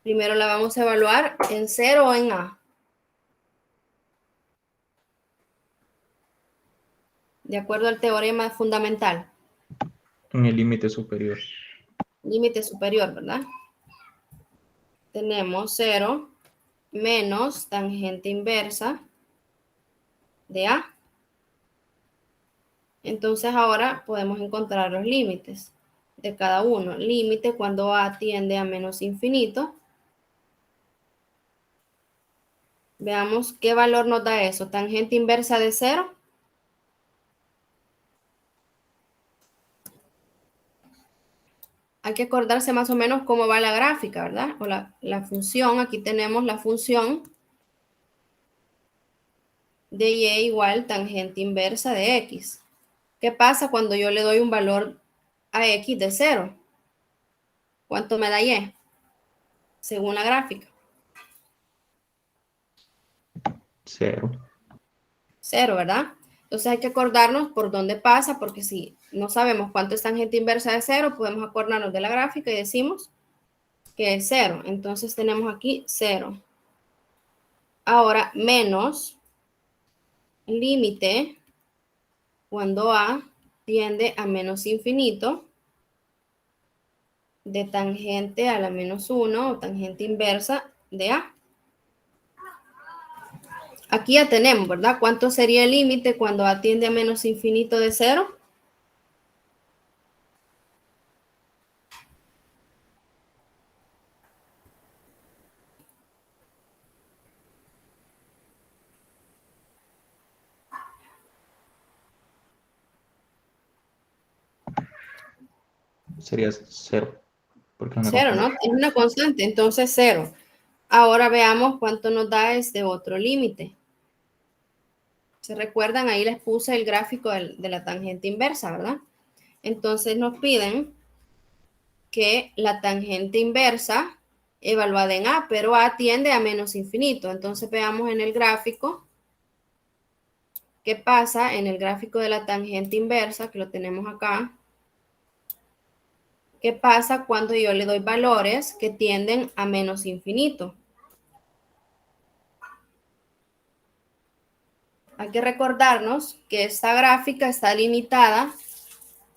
Primero la vamos a evaluar en 0 o en a. De acuerdo al teorema fundamental. En el límite superior. Límite superior, ¿verdad? Tenemos 0 menos tangente inversa de a. Entonces ahora podemos encontrar los límites. de cada uno. Límite cuando a tiende a menos infinito. Veamos qué valor nos da eso. Tangente inversa de 0. Hay que acordarse más o menos cómo va la gráfica, ¿verdad? O la función. Aquí tenemos la función de y igual tangente inversa de x. ¿Qué pasa cuando yo le doy un valor a x de 0? ¿Cuánto me da y? Según la gráfica. 0. 0, ¿verdad? Entonces hay que acordarnos por dónde pasa, porque si no sabemos cuánto es tangente inversa de 0, podemos acordarnos de la gráfica y decimos que es 0. Entonces tenemos aquí 0. Ahora, menos límite cuando a tiende a menos infinito de tangente a la menos 1 o tangente inversa de a. Aquí ya tenemos, ¿verdad? ¿Cuánto sería el límite cuando a tiende a menos infinito de 0? Sería 0. Porque es una 0, constante. ¿no? Es una constante, entonces 0. Ahora veamos cuánto nos da este otro límite. ¿Se recuerdan? Ahí les puse el gráfico de la tangente inversa, ¿verdad? Entonces nos piden que la tangente inversa evaluada en a, pero a tiende a menos infinito. Entonces veamos en el gráfico qué pasa en el gráfico de la tangente inversa, que lo tenemos acá. ¿Qué pasa cuando yo le doy valores que tienden a menos infinito? Hay que recordarnos que esta gráfica está limitada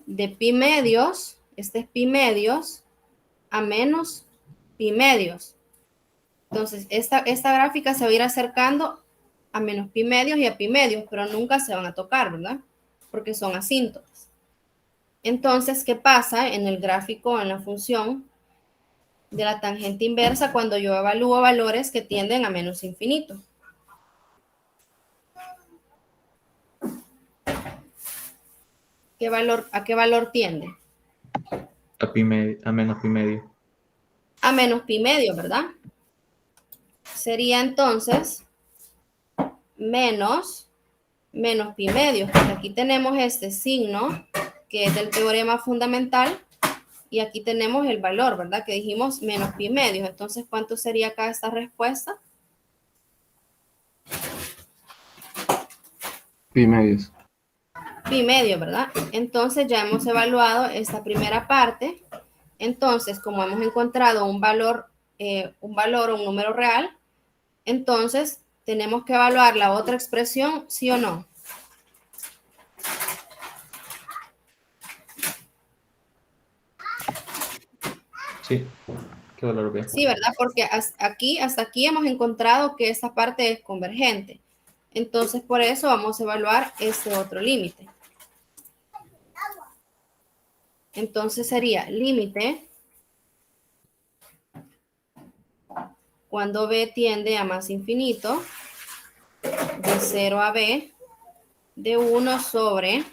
de pi medios, este es pi medios, a menos pi medios. Entonces, esta gráfica se va a ir acercando a menos pi medios y a pi medios, pero nunca se van a tocar, ¿verdad? Porque son asíntotas. Entonces, ¿qué pasa en el gráfico, en la función de la tangente inversa cuando yo evalúo valores que tienden a menos infinito? ¿A qué valor tiende? A menos pi medio. A menos pi medio, ¿verdad? Sería entonces menos pi medio, porque aquí tenemos este signo que es del teorema fundamental y aquí tenemos el valor, ¿verdad? Que dijimos menos pi medios. Entonces, ¿cuánto sería acá esta respuesta? Pi medios. Pi medio, ¿verdad? Entonces ya hemos evaluado esta primera parte. Entonces, como hemos encontrado un valor o un número real, entonces tenemos que evaluar la otra expresión, ¿sí o no? Sí. ¿Qué valor ve? Sí, ¿verdad? Porque hasta aquí hemos encontrado que esta parte es convergente. Entonces, por eso vamos a evaluar este otro límite. Entonces sería límite cuando b tiende a más infinito de 0 a b de 1 sobre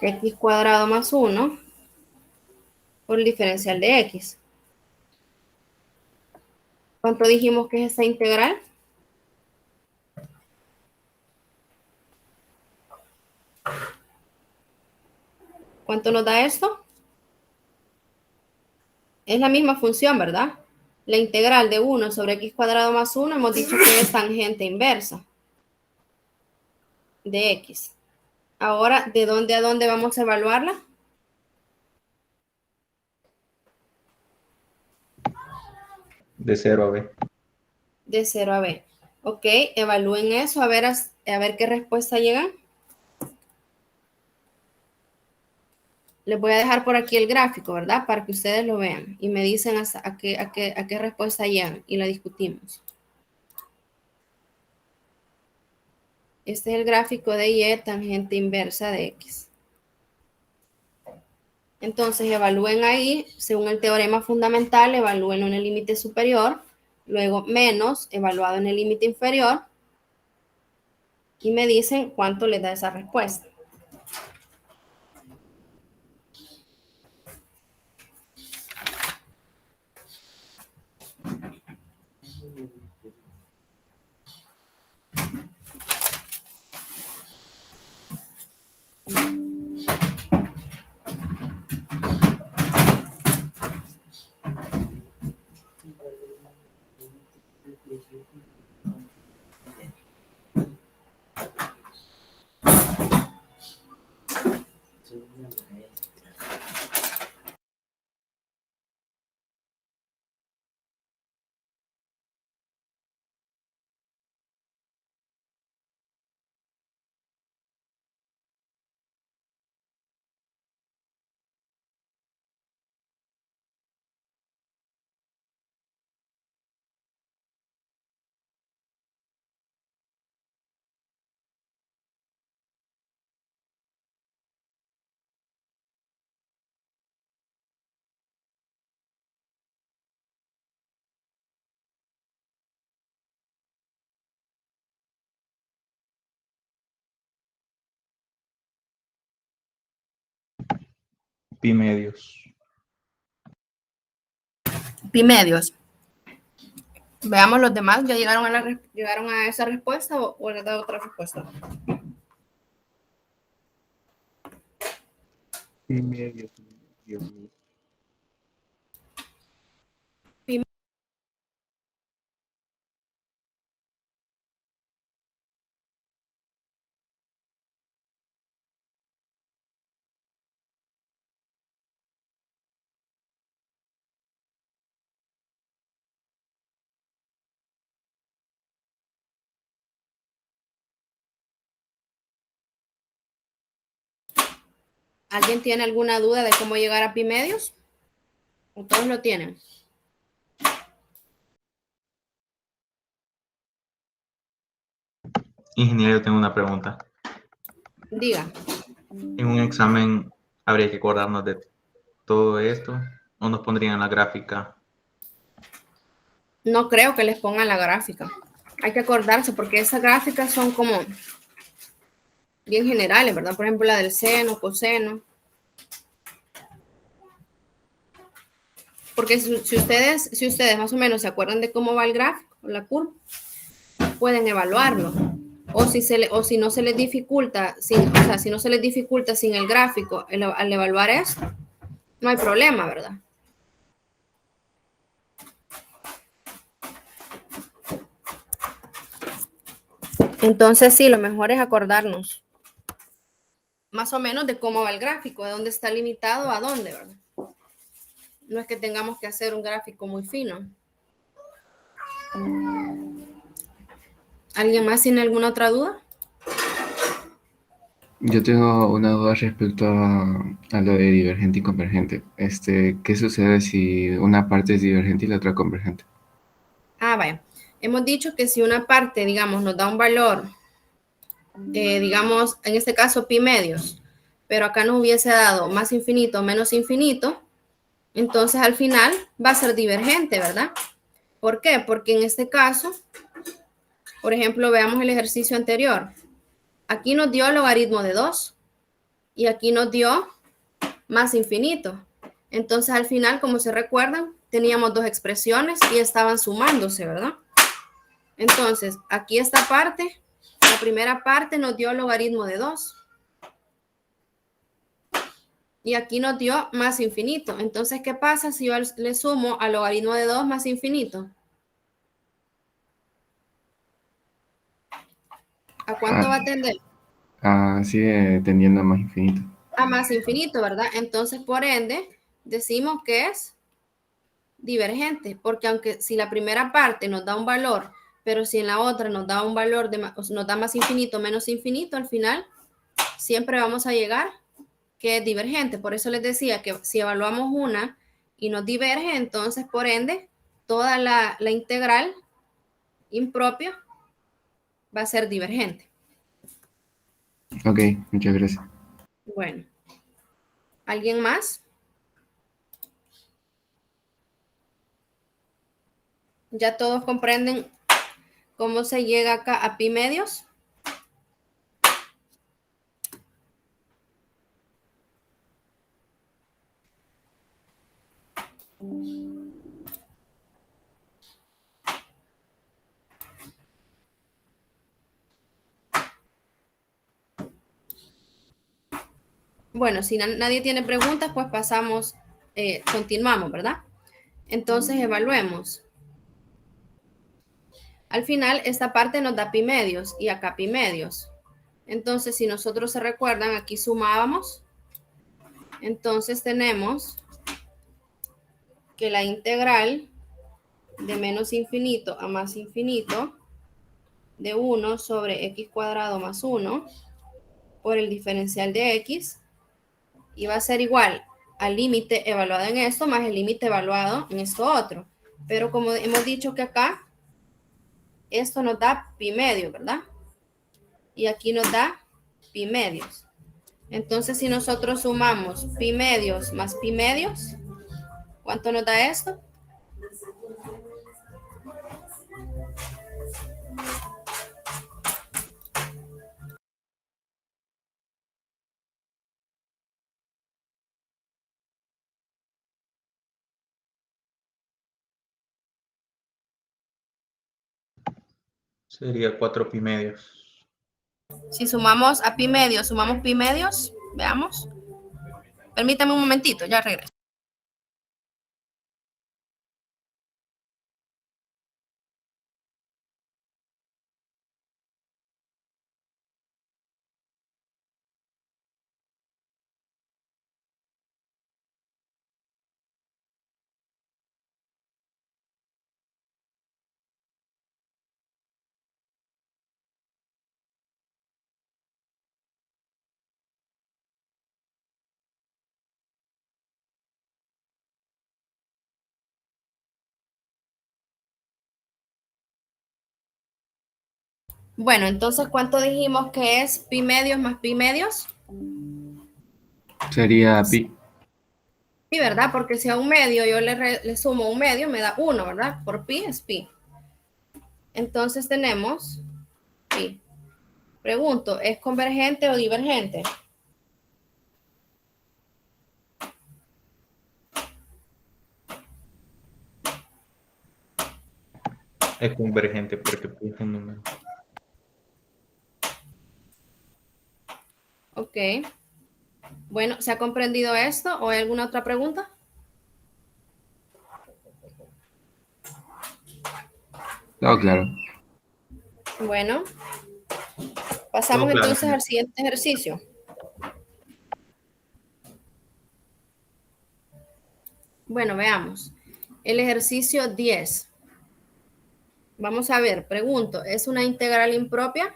x cuadrado más 1 por el diferencial de x. ¿Cuánto dijimos que es esta integral? ¿Cuánto nos da esto? Es la misma función, ¿verdad? La integral de 1 sobre x cuadrado más 1 hemos dicho que es tangente inversa de x. Ahora, ¿de dónde a dónde vamos a evaluarla? De 0 a b. De 0 a b. Ok, evalúen eso, a ver qué respuesta llegan. Les voy a dejar por aquí el gráfico, ¿verdad? Para que ustedes lo vean y me dicen a qué respuesta llegan y la discutimos. Este es el gráfico de y tangente inversa de x. Entonces evalúen ahí, según el teorema fundamental, evalúenlo en el límite superior, luego menos, evaluado en el límite inferior, y me dicen cuánto les da esa respuesta. Pi medios. Pi medios. Veamos los demás, ¿ya llegaron a esa respuesta o les da otra respuesta? Pi medios, Dios mío. ¿Alguien tiene alguna duda de cómo llegar a pi medios? ¿O todos lo tienen? Ingeniero, tengo una pregunta. Diga. En un examen habría que acordarnos de todo esto o nos pondrían en la gráfica. No creo que les pongan la gráfica. Hay que acordarse porque esas gráficas son como bien generales, ¿verdad? Por ejemplo, la del seno, coseno. Porque si ustedes más o menos se acuerdan de cómo va el gráfico, la curva, pueden evaluarlo. O si no se les dificulta, si no se les dificulta sin el gráfico al evaluar esto, no hay problema, ¿verdad? Entonces sí, lo mejor es acordarnos más o menos de cómo va el gráfico, de dónde está limitado a dónde, ¿verdad? No es que tengamos que hacer un gráfico muy fino. ¿Alguien más tiene alguna otra duda? Yo tengo una duda respecto a lo de divergente y convergente. ¿Qué sucede si una parte es divergente y la otra convergente? Vaya. Hemos dicho que si una parte, digamos, nos da un valor, digamos, en este caso pi medios, pero acá nos hubiese dado más infinito, menos infinito, entonces al final va a ser divergente, ¿verdad? ¿Por qué? Porque en este caso, por ejemplo, veamos el ejercicio anterior. Aquí nos dio logaritmo de 2 y aquí nos dio más infinito. Entonces, al final, como se recuerdan, teníamos dos expresiones y estaban sumándose, ¿verdad? Entonces, aquí esta parte, la primera parte nos dio logaritmo de 2. Y aquí nos dio más infinito. Entonces, ¿qué pasa si yo le sumo al logaritmo de 2 más infinito? ¿A cuánto va a tender? Sigue tendiendo a más infinito. A más infinito, ¿verdad? Entonces, por ende, decimos que es divergente, porque aunque si la primera parte nos da un valor, pero si en la otra nos da un valor, nos da más infinito, menos infinito, al final siempre vamos a llegar que es divergente. Por eso les decía que si evaluamos una y nos diverge, entonces, por ende, toda la integral impropia va a ser divergente. Ok, muchas gracias. Bueno, ¿alguien más? ¿Ya todos comprenden cómo se llega acá a pi medios? Bueno, si nadie tiene preguntas, pues pasamos, continuamos, ¿verdad? Entonces evaluemos. Al final, esta parte nos da pi medios y acá pi medios. Entonces, si nosotros se recuerdan, aquí sumábamos. Entonces tenemos que la integral de menos infinito a más infinito de 1 sobre x cuadrado más 1 por el diferencial de x iba a ser igual al límite evaluado en esto más el límite evaluado en esto otro. Pero como hemos dicho que acá, esto nos da pi medio, ¿verdad? Y aquí nos da pi medios. Entonces, si nosotros sumamos pi medios más pi medios, ¿cuánto nos da esto? Sería 4 pi medios. Si sumamos a pi medios, sumamos pi medios, veamos. Permítame un momentito, ya regreso. Bueno, entonces, ¿cuánto dijimos que es pi medios más pi medios? Sería pi. Sí, ¿verdad? Porque si a un medio yo le sumo un medio, me da 1, ¿verdad? Por pi es pi. Entonces tenemos pi. Pregunto, ¿es convergente o divergente? Es convergente porque pi es un número. Ok. Bueno, ¿se ha comprendido esto o hay alguna otra pregunta? Todo claro. Bueno, pasamos Todo claro. entonces al siguiente ejercicio. Bueno, veamos. El ejercicio 10. Vamos a ver, pregunto, ¿es una integral impropia?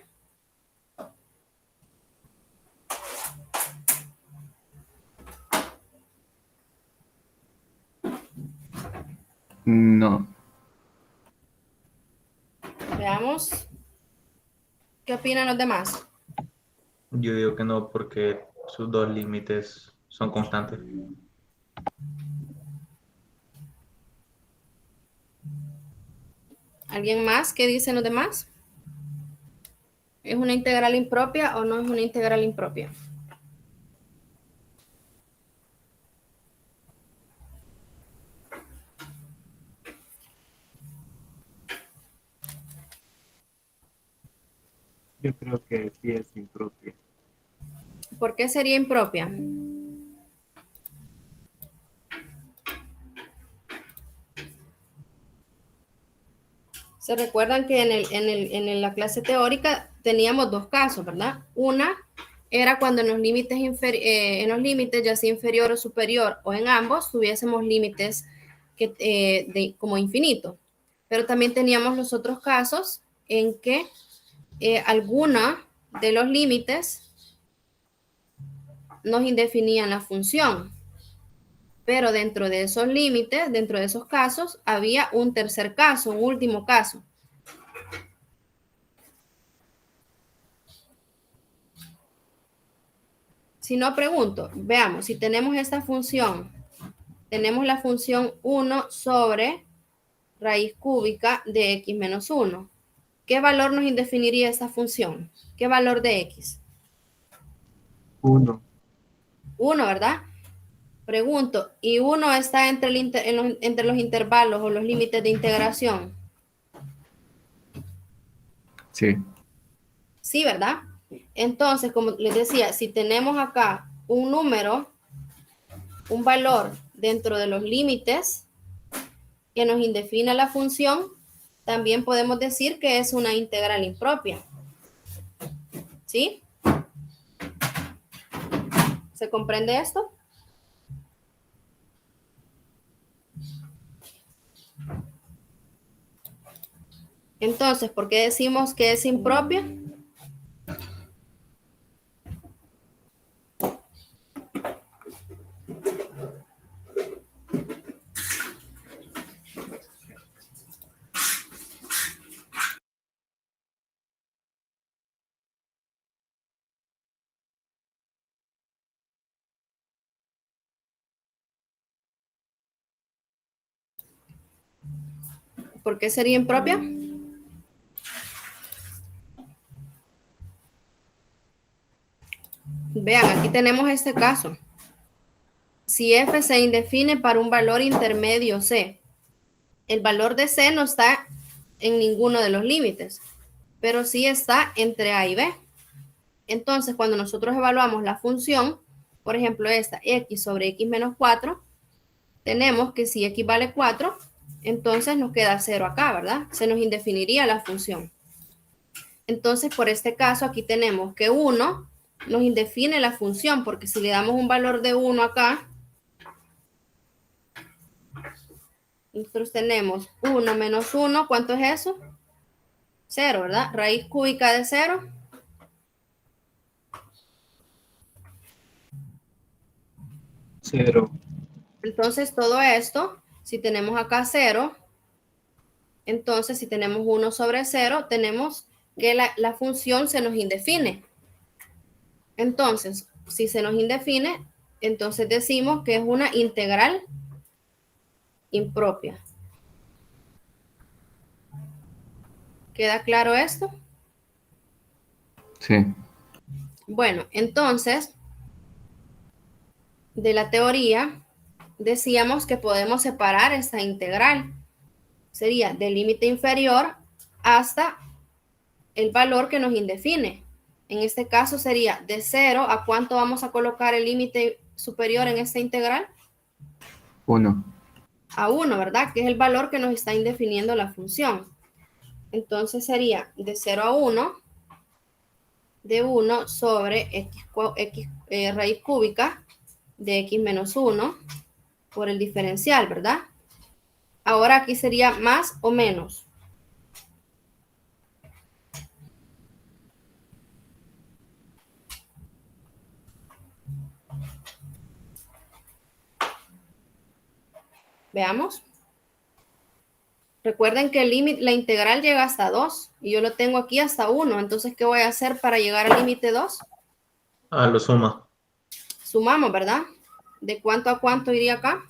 No. Veamos. ¿Qué opinan los demás? Yo digo que no porque sus dos límites son constantes. ¿Alguien más? ¿Qué dicen los demás? ¿Es una integral impropia o no es una integral impropia? Yo creo que sí es impropia. ¿Por qué sería impropia? Se recuerdan que en la clase teórica teníamos dos casos, ¿verdad? Una era cuando en los límites, ya sea inferior o superior, o en ambos, tuviésemos límites como infinito. Pero también teníamos los otros casos en que alguna de los límites nos indefinían la función. Pero dentro de esos límites, dentro de esos casos, había un tercer caso, un último caso. Si no, pregunto, veamos, si tenemos esta función, tenemos la función 1 sobre raíz cúbica de x menos 1. ¿Qué valor nos indefiniría esta función? ¿Qué valor de x? 1. 1, ¿verdad? Pregunto, ¿y 1 está entre, entre los intervalos o los límites de integración? Sí. Sí, ¿verdad? Entonces, como les decía, si tenemos acá un número, un valor dentro de los límites que nos indefine la función, también podemos decir que es una integral impropia. ¿Sí? ¿Se comprende esto? Entonces, ¿por qué decimos que es impropia? ¿Por qué sería impropia? Vean, aquí tenemos este caso. Si f se indefine para un valor intermedio c, el valor de c no está en ninguno de los límites, pero sí está entre a y b. Entonces, cuando nosotros evaluamos la función, por ejemplo, esta x sobre x menos 4, tenemos que si x vale 4, entonces nos queda 0 acá, ¿verdad? Se nos indefiniría la función. Entonces, por este caso, aquí tenemos que 1 nos indefine la función, porque si le damos un valor de 1 acá, nosotros tenemos 1 menos 1, ¿cuánto es eso? 0, ¿verdad? Raíz cúbica de 0. 0. Entonces, todo esto, si tenemos acá 0, entonces si tenemos 1 sobre 0, tenemos que la función se nos indefine. Entonces, si se nos indefine, entonces decimos que es una integral impropia. ¿Queda claro esto? Sí. Bueno, entonces, de la teoría, decíamos que podemos separar esta integral. Sería del límite inferior hasta el valor que nos indefine. En este caso sería de 0 a cuánto vamos a colocar el límite superior en esta integral. 1. A 1, ¿verdad? Que es el valor que nos está indefiniendo la función. Entonces sería de 0 a 1, de 1 sobre raíz cúbica de x menos 1 por el diferencial, ¿verdad? Ahora aquí sería más o menos. Veamos. Recuerden que el límite, la integral llega hasta 2 y yo lo tengo aquí hasta 1. Entonces, ¿qué voy a hacer para llegar al límite 2? Ah, lo suma. Sumamos, ¿verdad? ¿De cuánto a cuánto iría acá?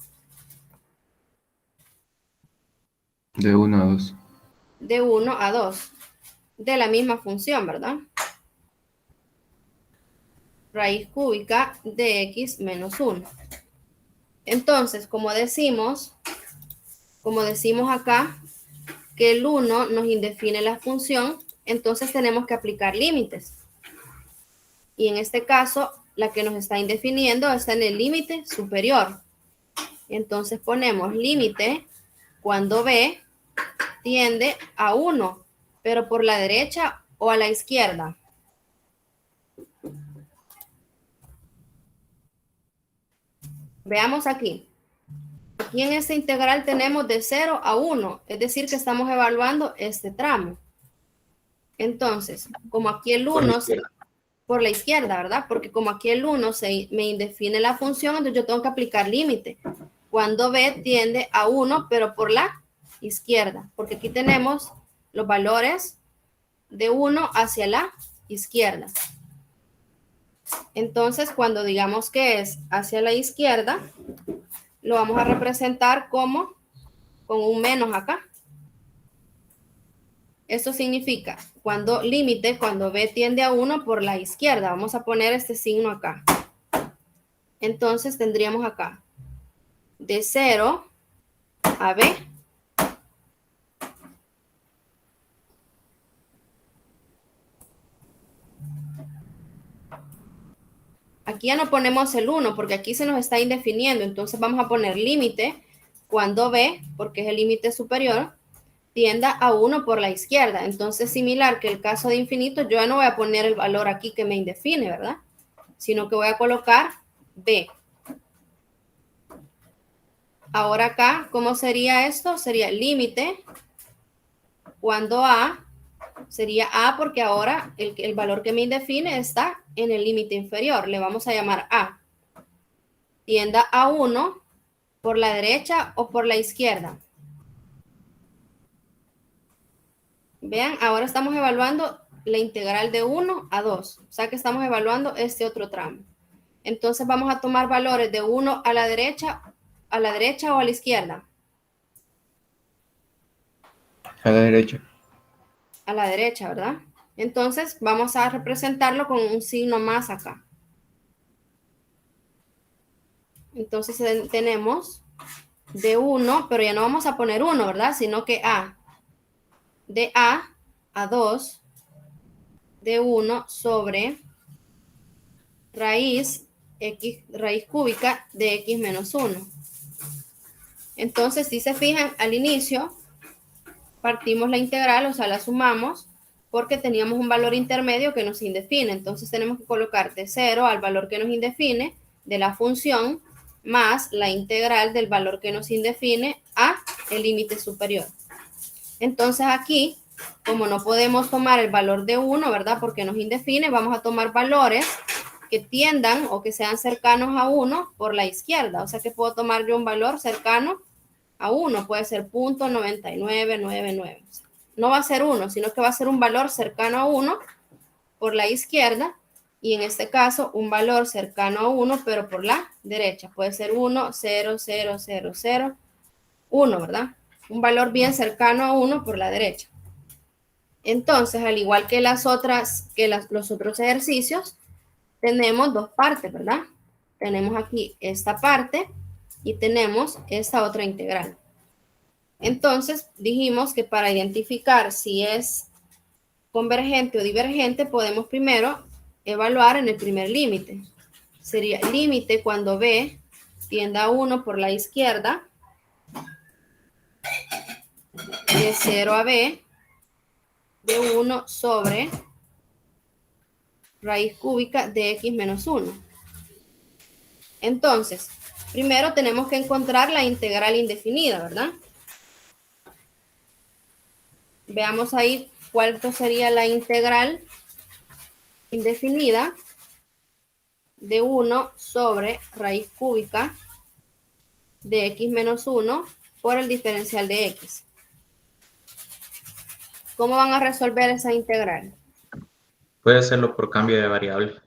De 1 a 2. De 1 a 2. De la misma función, ¿verdad? Raíz cúbica de x menos 1. Entonces, como decimos acá, que el 1 nos indefine la función, entonces tenemos que aplicar límites. Y en este caso, la que nos está indefiniendo está en el límite superior. Entonces ponemos límite cuando b tiende a 1, pero por la derecha o a la izquierda. Veamos aquí. Aquí en esta integral tenemos de 0 a 1, es decir que estamos evaluando este tramo. Entonces, como aquí el 1 por la izquierda, ¿verdad? Porque como aquí el 1 me indefine la función, entonces yo tengo que aplicar límite. Cuando b tiende a 1, pero por la izquierda, porque aquí tenemos los valores de 1 hacia la izquierda. Entonces, cuando digamos que es hacia la izquierda, lo vamos a representar como con un menos acá. Esto significa cuando límite, cuando b tiende a 1 por la izquierda. Vamos a poner este signo acá. Entonces tendríamos acá de 0 a b. Aquí ya no ponemos el 1 porque aquí se nos está indefiniendo. Entonces vamos a poner límite cuando b, porque es el límite superior, tienda a 1 por la izquierda. Entonces, similar que el caso de infinito, yo ya no voy a poner el valor aquí que me indefine, ¿verdad? Sino que voy a colocar b. Ahora acá, ¿cómo sería esto? Sería límite cuando a, sería a porque ahora el valor que me indefine está en el límite inferior. Le vamos a llamar a. Tienda a 1 por la derecha o por la izquierda. Vean, ahora estamos evaluando la integral de 1 a 2. O sea que estamos evaluando este otro tramo. Entonces vamos a tomar valores de 1 a la derecha o a la izquierda. A la derecha. A la derecha, ¿verdad? Entonces vamos a representarlo con un signo más acá. Entonces tenemos de 1, pero ya no vamos a poner 1, ¿verdad? Sino que a. De a 2 de 1 sobre raíz cúbica de x menos 1. Entonces, si se fijan, al inicio partimos la integral, o sea, la sumamos, porque teníamos un valor intermedio que nos indefine. Entonces, tenemos que colocar de 0 al valor que nos indefine de la función, más la integral del valor que nos indefine a el límite superior. Entonces, aquí, como no podemos tomar el valor de 1, ¿verdad? Porque nos indefine, vamos a tomar valores que tiendan o que sean cercanos a 1 por la izquierda. O sea que puedo tomar yo un valor cercano a 1, puede ser 0.9999. No va a ser 1, sino que va a ser un valor cercano a 1 por la izquierda y en este caso un valor cercano a 1 pero por la derecha. Puede ser 1, 0, 0, 0, 0, 1, ¿verdad? Un valor bien cercano a 1 por la derecha. Entonces, al igual que los otros ejercicios, tenemos dos partes, ¿verdad? Tenemos aquí esta parte y tenemos esta otra integral. Entonces, dijimos que para identificar si es convergente o divergente, podemos primero evaluar en el primer límite. Sería límite cuando b tienda a 1 por la izquierda, de 0 a b, de 1 sobre raíz cúbica de x menos 1. Entonces, primero tenemos que encontrar la integral indefinida, ¿verdad? Veamos ahí cuánto sería la integral indefinida de 1 sobre raíz cúbica de x menos 1 por el diferencial de x. ¿Cómo van a resolver esa integral? Puede hacerlo por cambio de variable.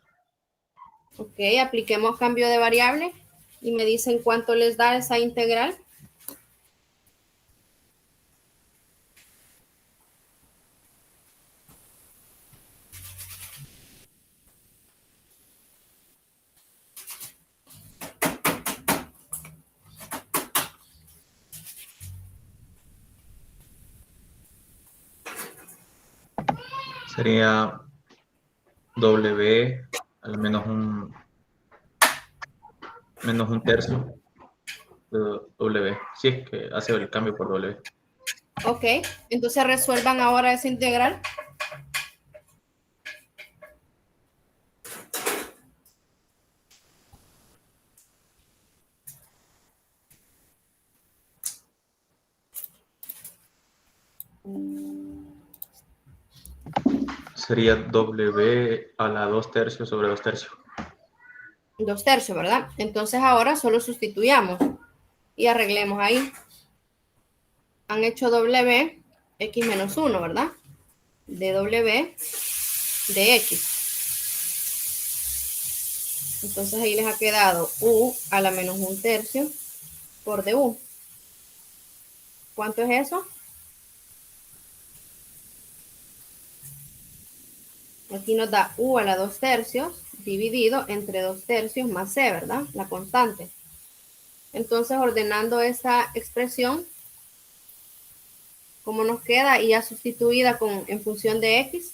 Ok, apliquemos cambio de variable y me dicen cuánto les da esa integral. Sería W al menos un tercio de W. Si es que hace el cambio por W. Ok, entonces resuelvan ahora esa integral. Sería W a la 2 tercios sobre 2 tercios. 2 tercios, ¿verdad? Entonces ahora solo sustituyamos y arreglemos ahí. Han hecho W x menos 1, ¿verdad? De W de x. Entonces ahí les ha quedado u a la menos 1 tercio por du. ¿Cuánto es eso? Aquí nos da u a la 2/3 dividido entre 2/3 más c, ¿verdad? La constante. Entonces, ordenando esta expresión, ¿cómo nos queda? Y ya sustituida en función de x.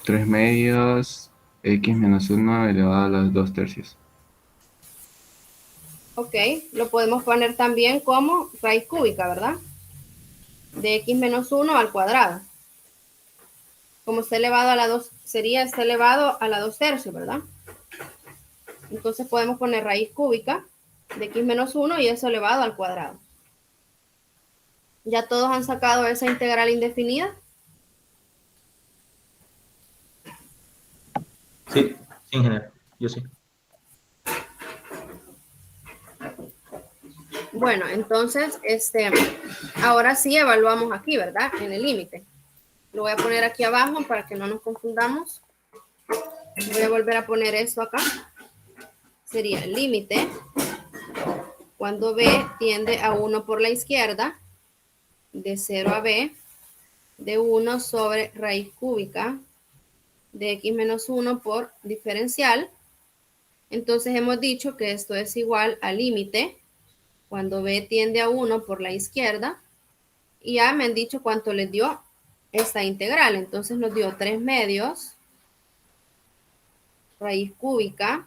Tres medios, x menos 1 elevado a las 2/3. Ok, lo podemos poner también como raíz cúbica, ¿verdad? De x menos 1 al cuadrado. Como está elevado a la 2, sería está elevado a la 2/3, ¿verdad? Entonces podemos poner raíz cúbica de x menos 1 y eso elevado al cuadrado. ¿Ya todos han sacado esa integral indefinida? Sí, ingeniero. Yo sí. Bueno, entonces, ahora sí evaluamos aquí, ¿verdad? En el límite. Lo voy a poner aquí abajo para que no nos confundamos. Voy a volver a poner esto acá. Sería el límite cuando b tiende a 1 por la izquierda, de 0 a b, de 1 sobre raíz cúbica de x menos 1 por diferencial. Entonces hemos dicho que esto es igual al límite cuando b tiende a 1 por la izquierda. Y ya me han dicho cuánto les dio esta integral. Entonces nos dio 3 medios raíz cúbica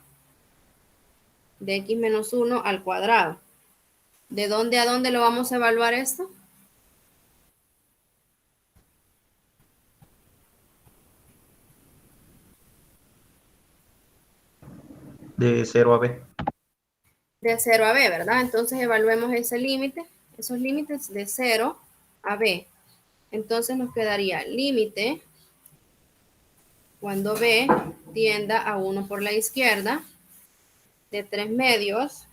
de x menos 1 al cuadrado. ¿De dónde a dónde lo vamos a evaluar esto? De 0 a b. De 0 a b, ¿verdad? Entonces evaluemos ese límite, esos límites de 0 a b. Entonces nos quedaría límite cuando b tienda a 1 por la izquierda de 3 medios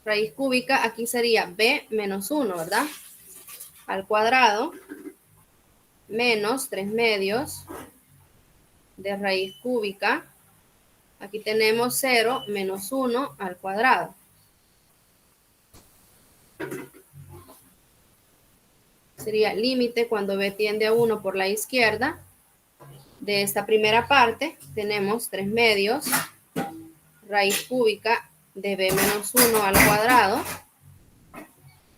raíz cúbica, aquí sería b menos 1, ¿verdad? Al cuadrado menos 3 medios de raíz cúbica. Aquí tenemos 0 menos 1 al cuadrado. Sería límite cuando b tiende a 1 por la izquierda. De esta primera parte tenemos 3 medios raíz cúbica de b menos 1 al cuadrado.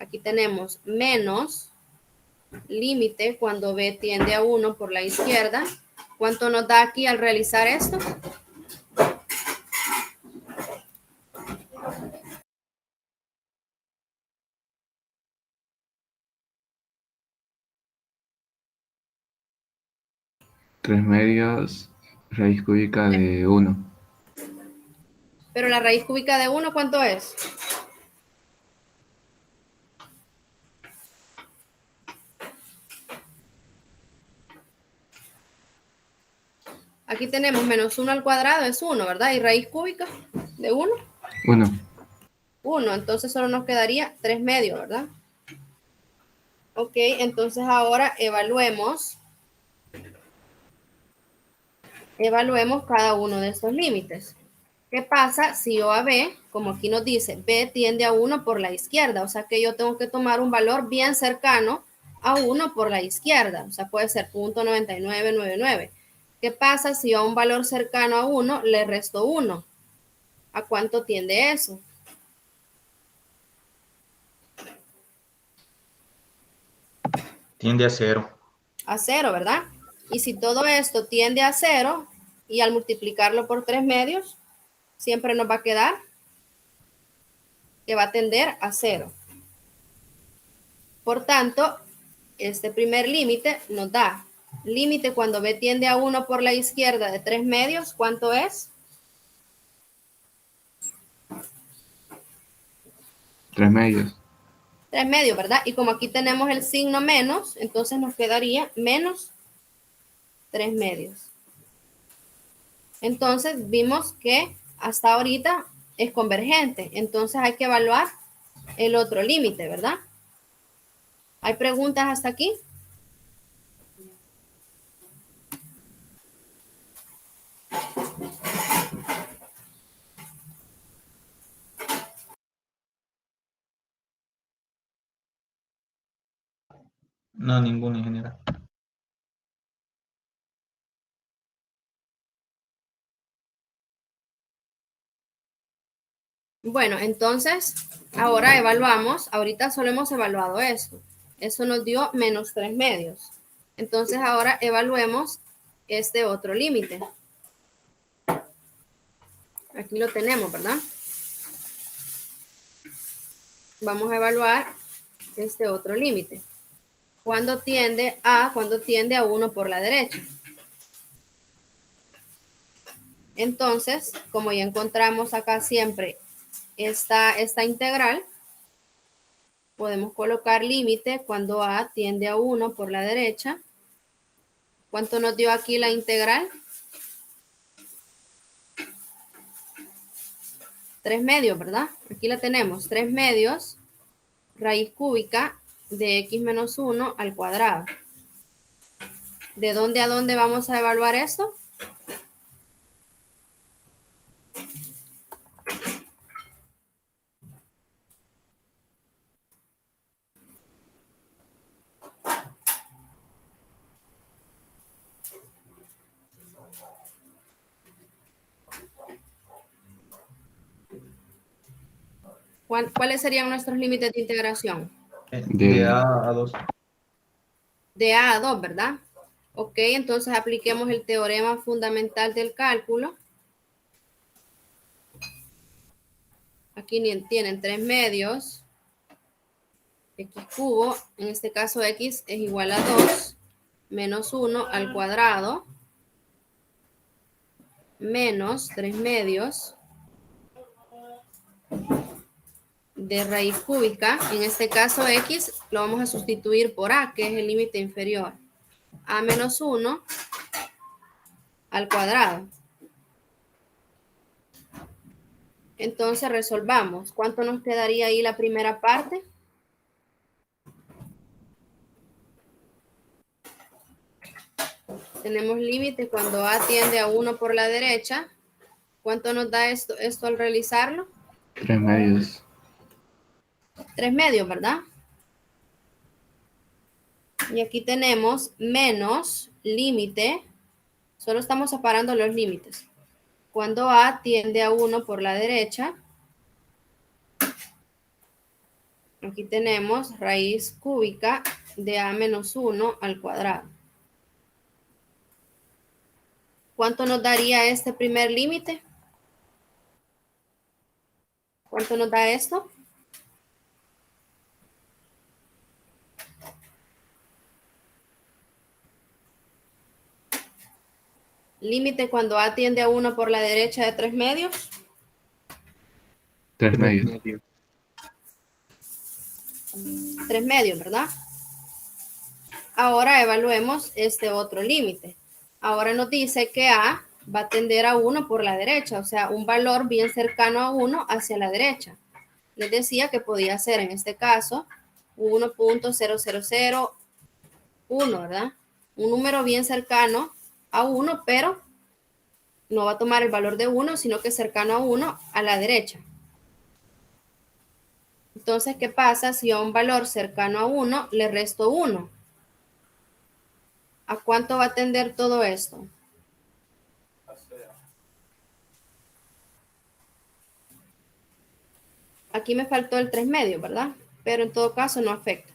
Aquí tenemos menos límite cuando b tiende a 1 por la izquierda. ¿Cuánto nos da aquí al realizar esto? Tres medios, raíz cúbica de 1. Pero la raíz cúbica de 1, ¿cuánto es? Aquí tenemos menos 1 al cuadrado, es 1, ¿verdad? Y raíz cúbica de 1. 1. 1, entonces solo nos quedaría 3 medios, ¿verdad? Ok, entonces ahora evaluemos cada uno de estos límites. ¿Qué pasa si O a B, como aquí nos dice, B tiende a 1 por la izquierda? O sea que yo tengo que tomar un valor bien cercano a 1 por la izquierda. O sea, puede ser 0.9999. ¿Qué pasa si a un valor cercano a 1 le resto 1? ¿A cuánto tiende eso? Tiende a 0. A 0, ¿verdad? Y si todo esto tiende a 0 y al multiplicarlo por 3 medios, siempre nos va a quedar que va a tender a 0. Por tanto, este primer límite nos da límite cuando b tiende a 1 por la izquierda de 3 medios. ¿Cuánto es? 3 medios. 3 medios, ¿verdad? Y como aquí tenemos el signo menos, entonces nos quedaría menos 3 medios. Entonces vimos que hasta ahorita es convergente. Entonces hay que evaluar el otro límite, ¿verdad? ¿Hay preguntas hasta aquí? No, ninguna, ingeniera. Bueno, entonces, ahora evaluamos, ahorita solo hemos evaluado esto. Eso nos dio menos 3 medios. Entonces, ahora evaluemos este otro límite. Aquí lo tenemos, ¿verdad? Vamos a evaluar este otro límite. Cuando tiende a 1 por la derecha. Entonces, como ya encontramos acá siempre esta integral, podemos colocar límite cuando a tiende a 1 por la derecha. ¿Cuánto nos dio aquí la integral? 3 medios, ¿verdad? Aquí la tenemos, 3 medios, raíz cúbica de x menos 1 al cuadrado. ¿De dónde a dónde vamos a evaluar esto? ¿Cuáles serían nuestros límites de integración? De A a 2. De a 2, ¿verdad? Ok, entonces apliquemos el teorema fundamental del cálculo. Aquí tienen 3 medios, x cubo, en este caso x es igual a 2, menos 1 al cuadrado, menos 3 medios de raíz cúbica, en este caso x lo vamos a sustituir por a, que es el límite inferior, a menos 1 al cuadrado. Entonces resolvamos. ¿Cuánto nos quedaría ahí la primera parte? Tenemos límite cuando a tiende a 1 por la derecha. ¿Cuánto nos da esto al realizarlo? 3 medios. 3 medios, ¿verdad? Y aquí tenemos menos límite. Solo estamos separando los límites. Cuando a tiende a 1 por la derecha, aquí tenemos raíz cúbica de a menos 1 al cuadrado. ¿Cuánto nos daría este primer límite? ¿Cuánto nos da esto? Límite cuando a tiende a 1 por la derecha de 3 medios. 3 medios. 3 medios, ¿verdad? Ahora evaluemos este otro límite. Ahora nos dice que a va a tender a 1 por la derecha, o sea, un valor bien cercano a 1 hacia la derecha. Les decía que podía ser en este caso 1.0001, ¿verdad? Un número bien cercano a 1, pero no va a tomar el valor de 1, sino que cercano a 1 a la derecha. Entonces, ¿qué pasa si a un valor cercano a 1 le resto 1? ¿A cuánto va a tender todo esto? Aquí me faltó el 3 medios, ¿verdad? Pero en todo caso no afecta.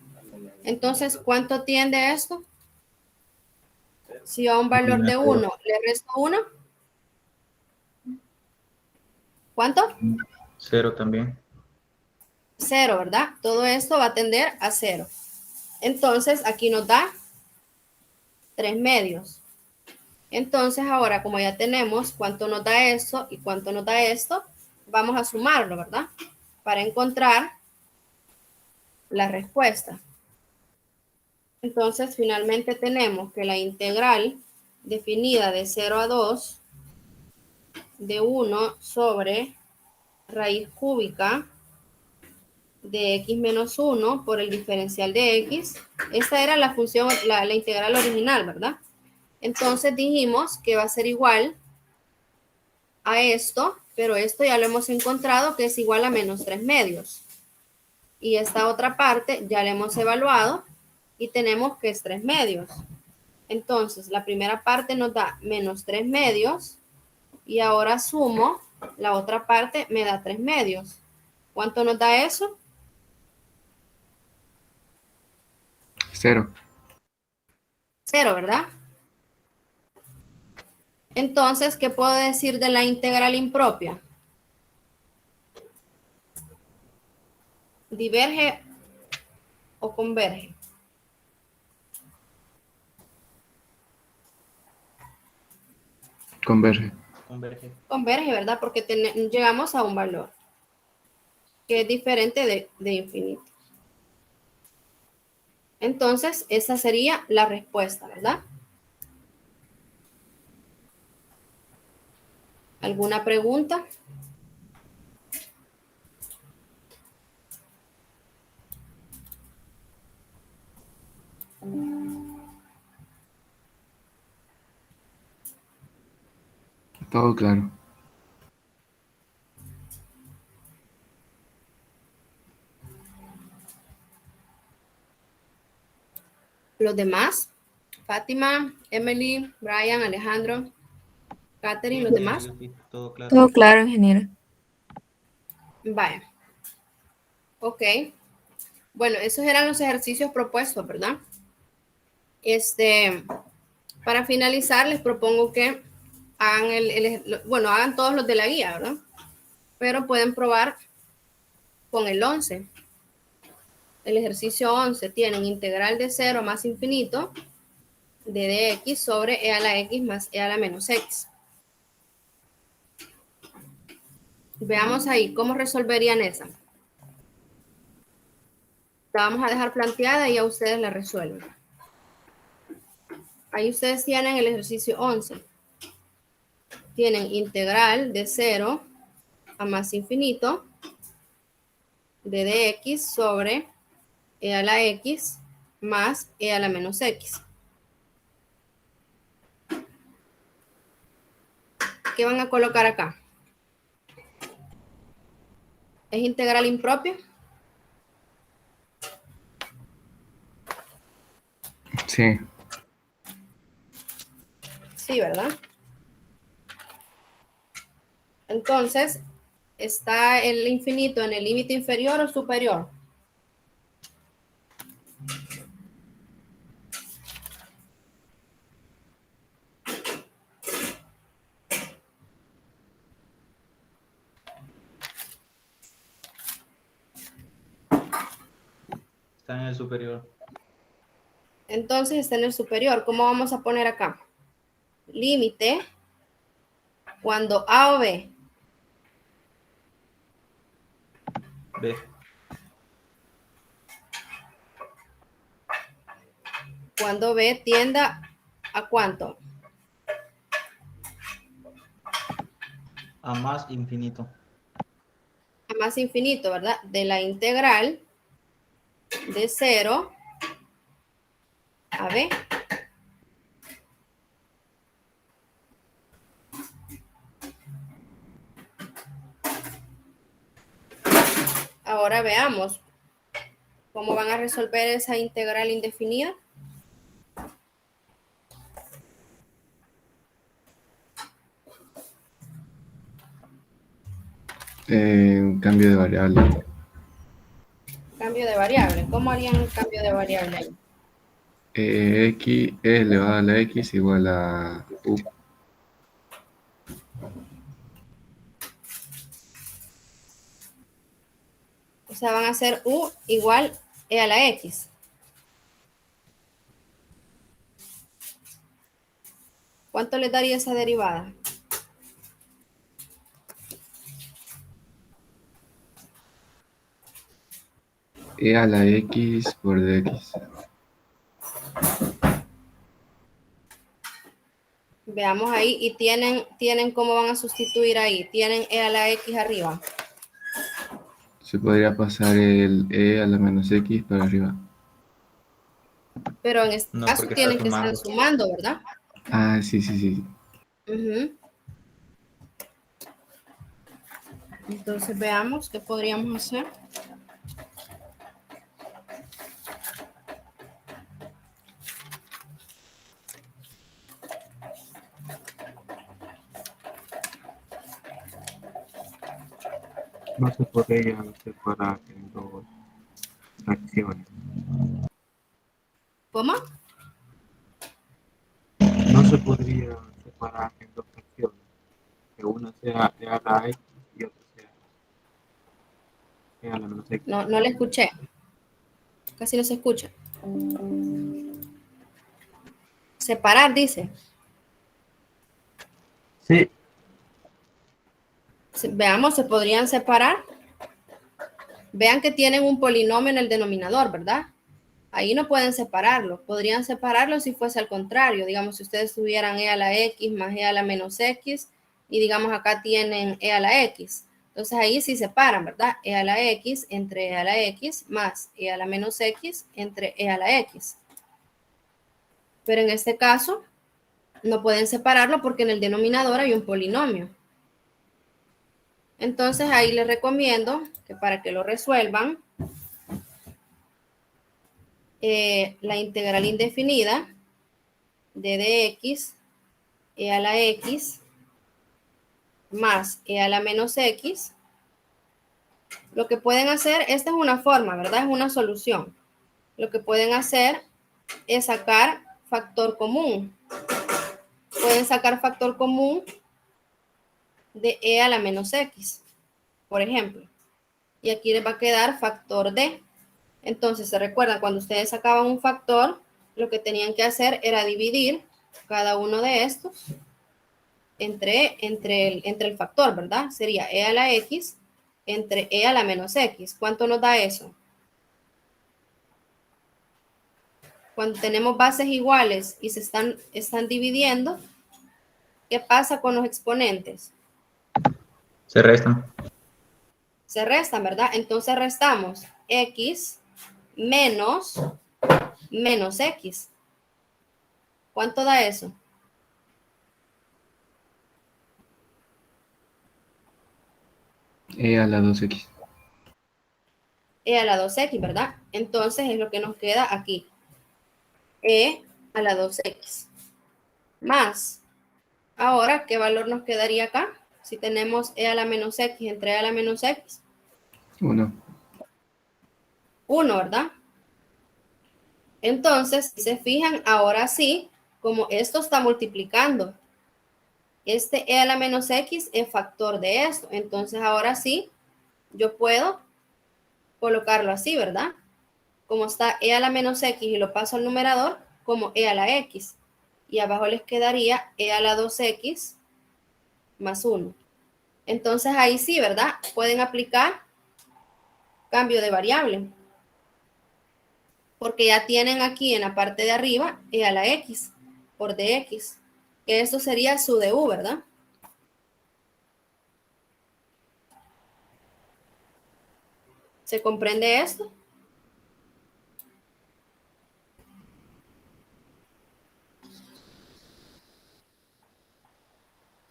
Entonces, ¿cuánto tiende esto? Si a un valor de 1 le resto 1. ¿Cuánto? 0 también. 0, ¿verdad? Todo esto va a tender a 0. Entonces, aquí nos da 3 medios. Entonces, ahora, como ya tenemos cuánto nos da esto y cuánto nos da esto, vamos a sumarlo, ¿verdad? Para encontrar la respuesta. Entonces, finalmente tenemos que la integral definida de 0 a 2 de 1 sobre raíz cúbica de x menos 1 por el diferencial de x. Esta era la función, la integral original, ¿verdad? Entonces dijimos que va a ser igual a esto, pero esto ya lo hemos encontrado que es igual a menos 3 medios. Y esta otra parte ya la hemos evaluado y tenemos que es 3 medios. Entonces, la primera parte nos da menos 3 medios y ahora sumo, la otra parte me da 3 medios. ¿Cuánto nos da eso? 0. 0, ¿verdad? Entonces, ¿qué puedo decir de la integral impropia? ¿Diverge o converge? Converge. Converge. Converge, ¿verdad? Porque llegamos a un valor que es diferente de infinito. Entonces, esa sería la respuesta, ¿verdad? ¿Alguna pregunta? Todo claro. Los demás, Fátima, Emily, Brian, Alejandro, Catherine, los demás. Sí, todo claro. Todo claro, ingeniero. Vaya. Ok. Bueno, esos eran los ejercicios propuestos, ¿verdad? Para finalizar, les propongo que hagan hagan todos los de la guía, ¿verdad? Pero pueden probar con el 11. El ejercicio 11 tienen integral de 0 más infinito de dx sobre e a la x más e a la menos x. Veamos ahí, ¿cómo resolverían esa? La vamos a dejar planteada y a ustedes la resuelven. Ahí ustedes tienen el ejercicio 11. Tienen integral de 0 a más infinito de dx sobre e a la x más e a la menos x. ¿Qué van a colocar acá? ¿Es integral impropia? Sí. Sí, ¿verdad? Entonces, ¿está el infinito en el límite inferior o superior? Está en el superior. Entonces está en el superior. ¿Cómo vamos a poner acá? Límite cuando A o B. B. Cuando B tienda a ¿cuánto? A más infinito. A más infinito, ¿verdad? De la integral de 0 a B. Ahora veamos cómo van a resolver esa integral indefinida. Cambio de variable. Cambio de variable. ¿Cómo harían el cambio de variable ahí? X e elevado a la x igual a u. O sea, van a hacer U igual E a la X. ¿Cuánto les daría esa derivada? E a la x por dx. Veamos ahí y tienen cómo van a sustituir ahí. Tienen E a la X arriba. Se podría pasar el e a la menos x para arriba. Pero en este No, caso porque tienen está que estar sumando. sumando, ¿verdad? Ah, sí, sí, sí. Ujú. Entonces veamos qué podríamos hacer. no se podrían separar en dos fracciones. ¿Cómo? No se podría separar en dos fracciones. Que una sea e a la x y otra sea e a la menos x. No, no le escuché. Casi no se escucha. Separar, dice. Sí, Veamos, se podrían separar. Vean que tienen un polinomio en el denominador, ¿verdad? Ahí no pueden separarlo. Podrían separarlo si fuese al contrario. Digamos, si ustedes tuvieran e a la x más e a la menos x, y digamos acá tienen e a la x. Entonces ahí sí separan, ¿verdad? E a la x entre e a la x más e a la menos x entre e a la x. Pero en este caso no pueden separarlo porque en el denominador hay un polinomio. Entonces ahí les recomiendo que para que lo resuelvan, la integral indefinida de dx e a la x más e a la menos x, lo que pueden hacer, esta es una forma, ¿verdad? Es una solución. Lo que pueden hacer es sacar factor común. Pueden sacar factor común de e a la menos x, por ejemplo. Y aquí les va a quedar factor d. Entonces, ¿se recuerdan? Cuando ustedes sacaban un factor, lo que tenían que hacer era dividir cada uno de estos entre el factor, ¿verdad? Sería e a la x entre e a la menos x. ¿Cuánto nos da eso? Cuando tenemos bases iguales y se están dividiendo, ¿qué pasa con los exponentes? Se restan. Se restan, ¿verdad? Entonces restamos x menos x. ¿Cuánto da eso? E a la 2x. E a la 2x, ¿verdad? Entonces es lo que nos queda aquí. E a la 2x. Más. Ahora, ¿qué valor nos quedaría acá? Si tenemos e a la menos x entre e a la menos x. 1. 1, ¿verdad? Entonces, si se fijan, ahora sí, como esto está multiplicando, este e a la menos x es factor de esto. Entonces, ahora sí, yo puedo colocarlo así, ¿verdad? Como está e a la menos x y lo paso al numerador, como e a la x. Y abajo les quedaría e a la 2x más 1. Entonces, ahí sí, ¿verdad? Pueden aplicar cambio de variable. Porque ya tienen aquí en la parte de arriba e a la x por dx. Que esto sería su du, ¿verdad? ¿Se comprende esto?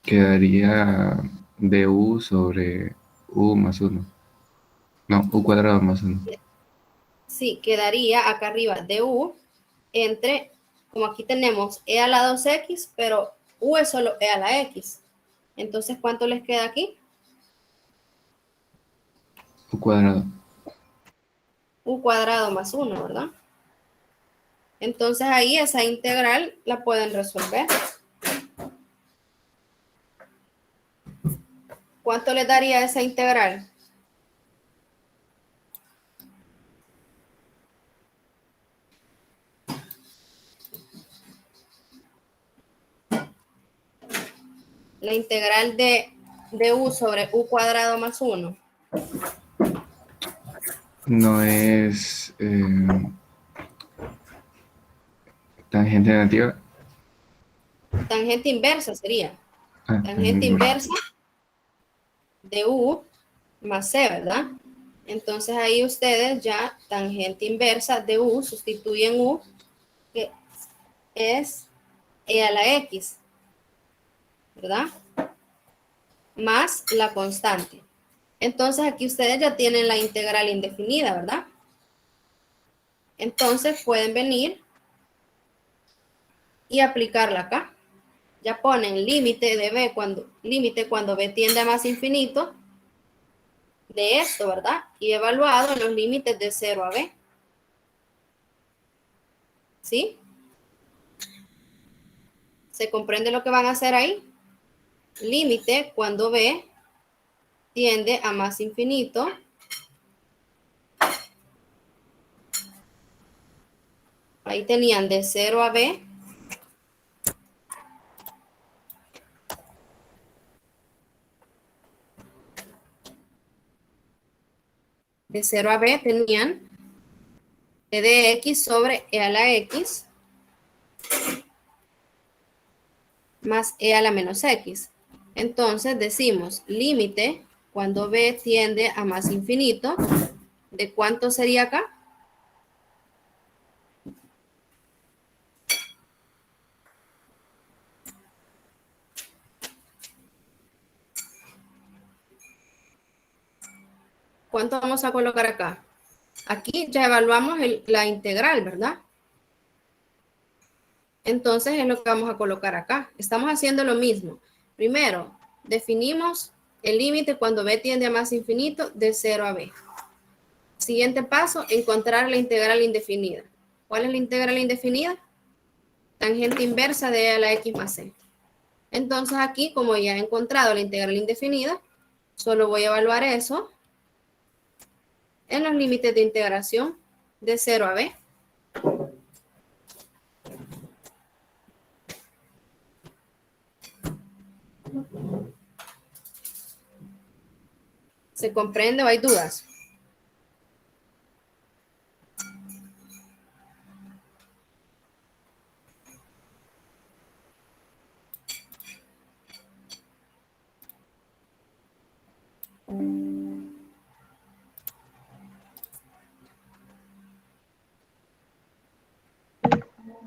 Quedaría du sobre u más 1. No, u cuadrado más 1. Sí, quedaría acá arriba du entre, como aquí tenemos e a la 2x, pero u es solo e a la x. Entonces, ¿cuánto les queda aquí? U cuadrado. U cuadrado más 1, ¿verdad? Entonces ahí esa integral la pueden resolver. ¿Cuánto les daría esa integral? La integral de u sobre u cuadrado más 1. No es tangente negativa. Tangente inversa sería. Ah, Tangente inversa de u más c, ¿verdad? Entonces ahí ustedes ya tangente inversa de u sustituyen u, que es e a la x, ¿verdad? Más la constante. Entonces aquí ustedes ya tienen la integral indefinida, ¿verdad? Entonces pueden venir y aplicarla acá. Ya ponen límite de b límite cuando b tiende a más infinito, de esto, ¿verdad? Y evaluado en los límites de 0 a b. ¿Sí? ¿Se comprende lo que van a hacer ahí? Límite cuando b tiende a más infinito. Ahí tenían de 0 a b. De 0 a b tenían e de x sobre e a la x más e a la menos x. Entonces decimos límite cuando b tiende a más infinito. ¿De cuánto sería acá? ¿Cuánto vamos a colocar acá? Aquí ya evaluamos la integral, ¿verdad? Entonces es lo que vamos a colocar acá. Estamos haciendo lo mismo. Primero, definimos el límite cuando b tiende a más infinito de 0 a b. Siguiente paso, encontrar la integral indefinida. ¿Cuál es la integral indefinida? Tangente inversa de e a la x más c. Entonces aquí, como ya he encontrado la integral indefinida, solo voy a evaluar eso en los límites de integración de 0 a b. ¿Se comprende o hay dudas?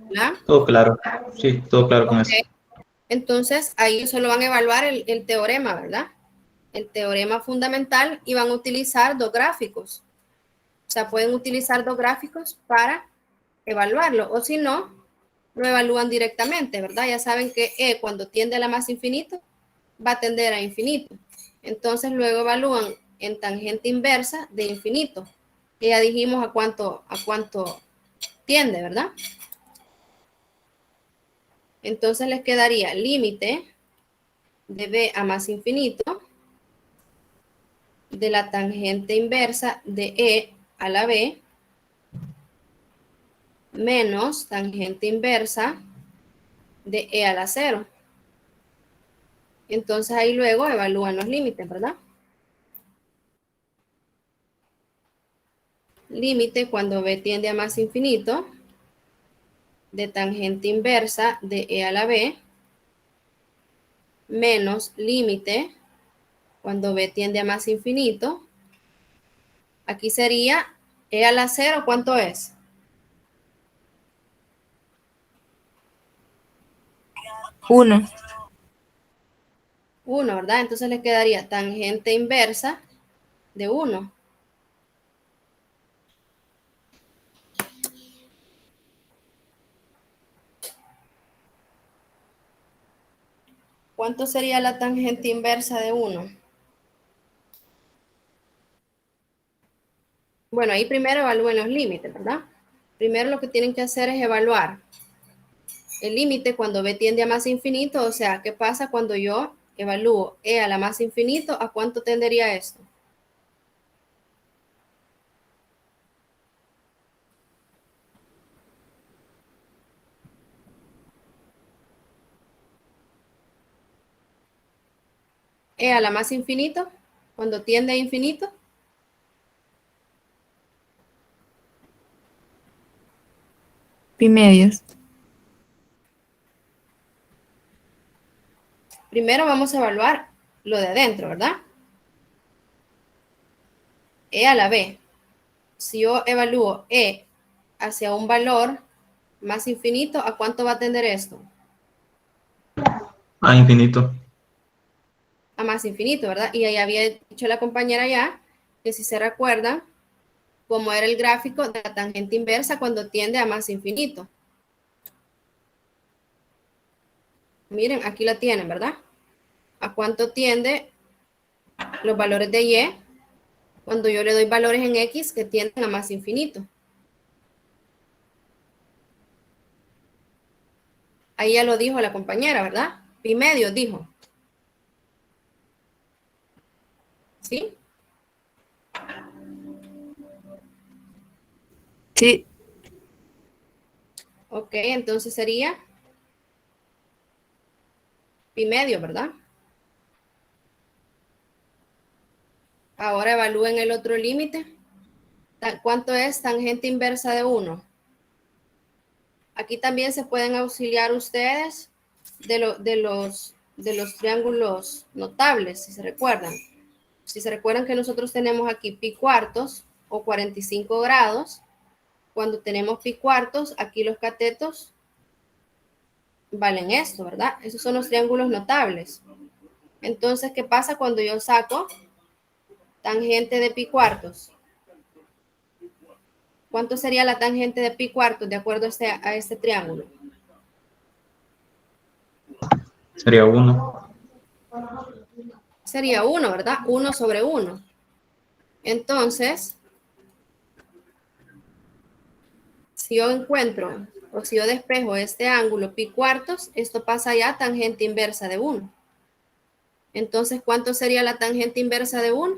¿La? Todo claro. Sí, todo claro con eso. Entonces, ahí solo van a evaluar el teorema, ¿verdad? El teorema fundamental y van a utilizar dos gráficos. O sea, pueden utilizar dos gráficos para evaluarlo. O si no, lo evalúan directamente, ¿verdad? Ya saben que E cuando tiende a la más infinito, va a tender a infinito. Entonces, luego evalúan en tangente inversa de infinito. Y ya dijimos a cuánto tiende, ¿verdad? Entonces les quedaría límite de b a más infinito de la tangente inversa de e a la b menos tangente inversa de e a la 0. Entonces ahí luego evalúan los límites, ¿verdad? Límite cuando b tiende a más infinito de tangente inversa de e a la b menos límite cuando b tiende a más infinito. Aquí sería e a la 0, ¿cuánto es? 1. 1, ¿verdad? Entonces le quedaría tangente inversa de 1. ¿Cuánto sería la tangente inversa de 1? Bueno, ahí primero evalúen los límites, ¿verdad? Primero lo que tienen que hacer es evaluar el límite cuando b tiende a más infinito, o sea, ¿qué pasa cuando yo evalúo e a la más infinito? ¿A cuánto tendería esto? E a la más infinito, cuando tiende a infinito. Pi medios. Primero vamos a evaluar lo de adentro, ¿verdad? E a la b. Si yo evalúo e hacia un valor más infinito, ¿a cuánto va a tender esto? A infinito. A más infinito, ¿verdad? Y ahí había dicho la compañera ya que si se recuerdan, cómo era el gráfico de la tangente inversa cuando tiende a más infinito. Miren, aquí la tienen, ¿verdad? ¿A cuánto tiende los valores de y? cuando yo le doy valores en X que tienden a más infinito. Ahí ya lo dijo la compañera, ¿verdad? Pi medio dijo. ¿Sí? Sí. Ok, entonces sería pi medio, ¿verdad? Ahora evalúen el otro límite. ¿Cuánto es tangente inversa de 1? Aquí también se pueden auxiliar ustedes de los triángulos notables, si se recuerdan. Si se recuerdan que nosotros tenemos aquí pi cuartos o 45 grados, cuando tenemos pi cuartos, aquí los catetos valen esto, ¿verdad? Esos son los triángulos notables. Entonces, ¿qué pasa cuando yo saco tangente de pi cuartos? ¿Cuánto sería la tangente de pi cuartos de acuerdo a este triángulo? Sería 1. Sería 1, ¿verdad? 1 sobre 1. Entonces, si yo encuentro o si yo despejo este ángulo pi cuartos, esto pasa ya a tangente inversa de 1. Entonces, ¿cuánto sería la tangente inversa de 1?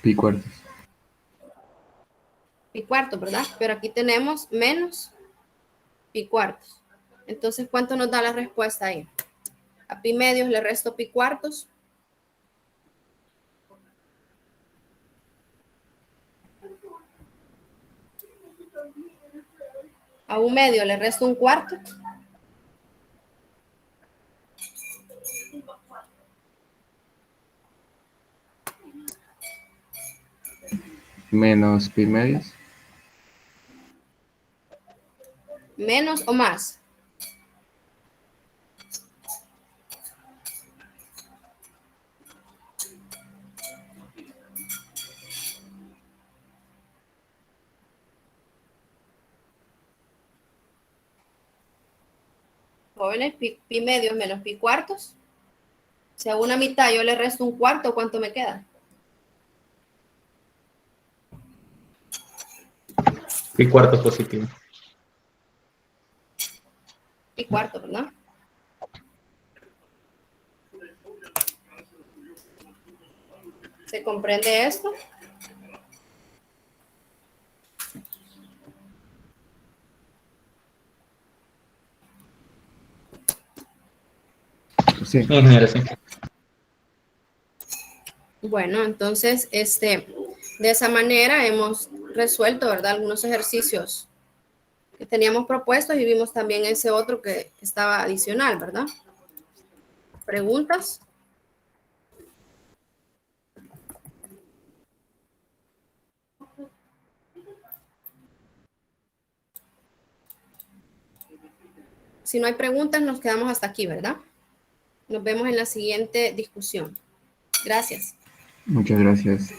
Pi cuartos. Pi cuartos, ¿verdad? Pero aquí tenemos menos pi cuartos. Entonces, ¿cuánto nos da la respuesta ahí? A pi medios le resto pi cuartos. A un medio le resto un cuarto. Menos pi medios. Menos o más. Jóvenes, pi medios menos pi cuartos. Si a una mitad yo le resto un cuarto, ¿cuánto me queda? Pi cuartos positivo. Pi cuarto, ¿verdad? ¿Se comprende esto? Sí. Ingeniero, sí. Bueno, entonces, de esa manera hemos resuelto, ¿verdad? Algunos ejercicios que teníamos propuestos y vimos también ese otro que estaba adicional, ¿verdad? ¿Preguntas? Si no hay preguntas, nos quedamos hasta aquí, ¿verdad? Nos vemos en la siguiente discusión. Gracias. Muchas gracias.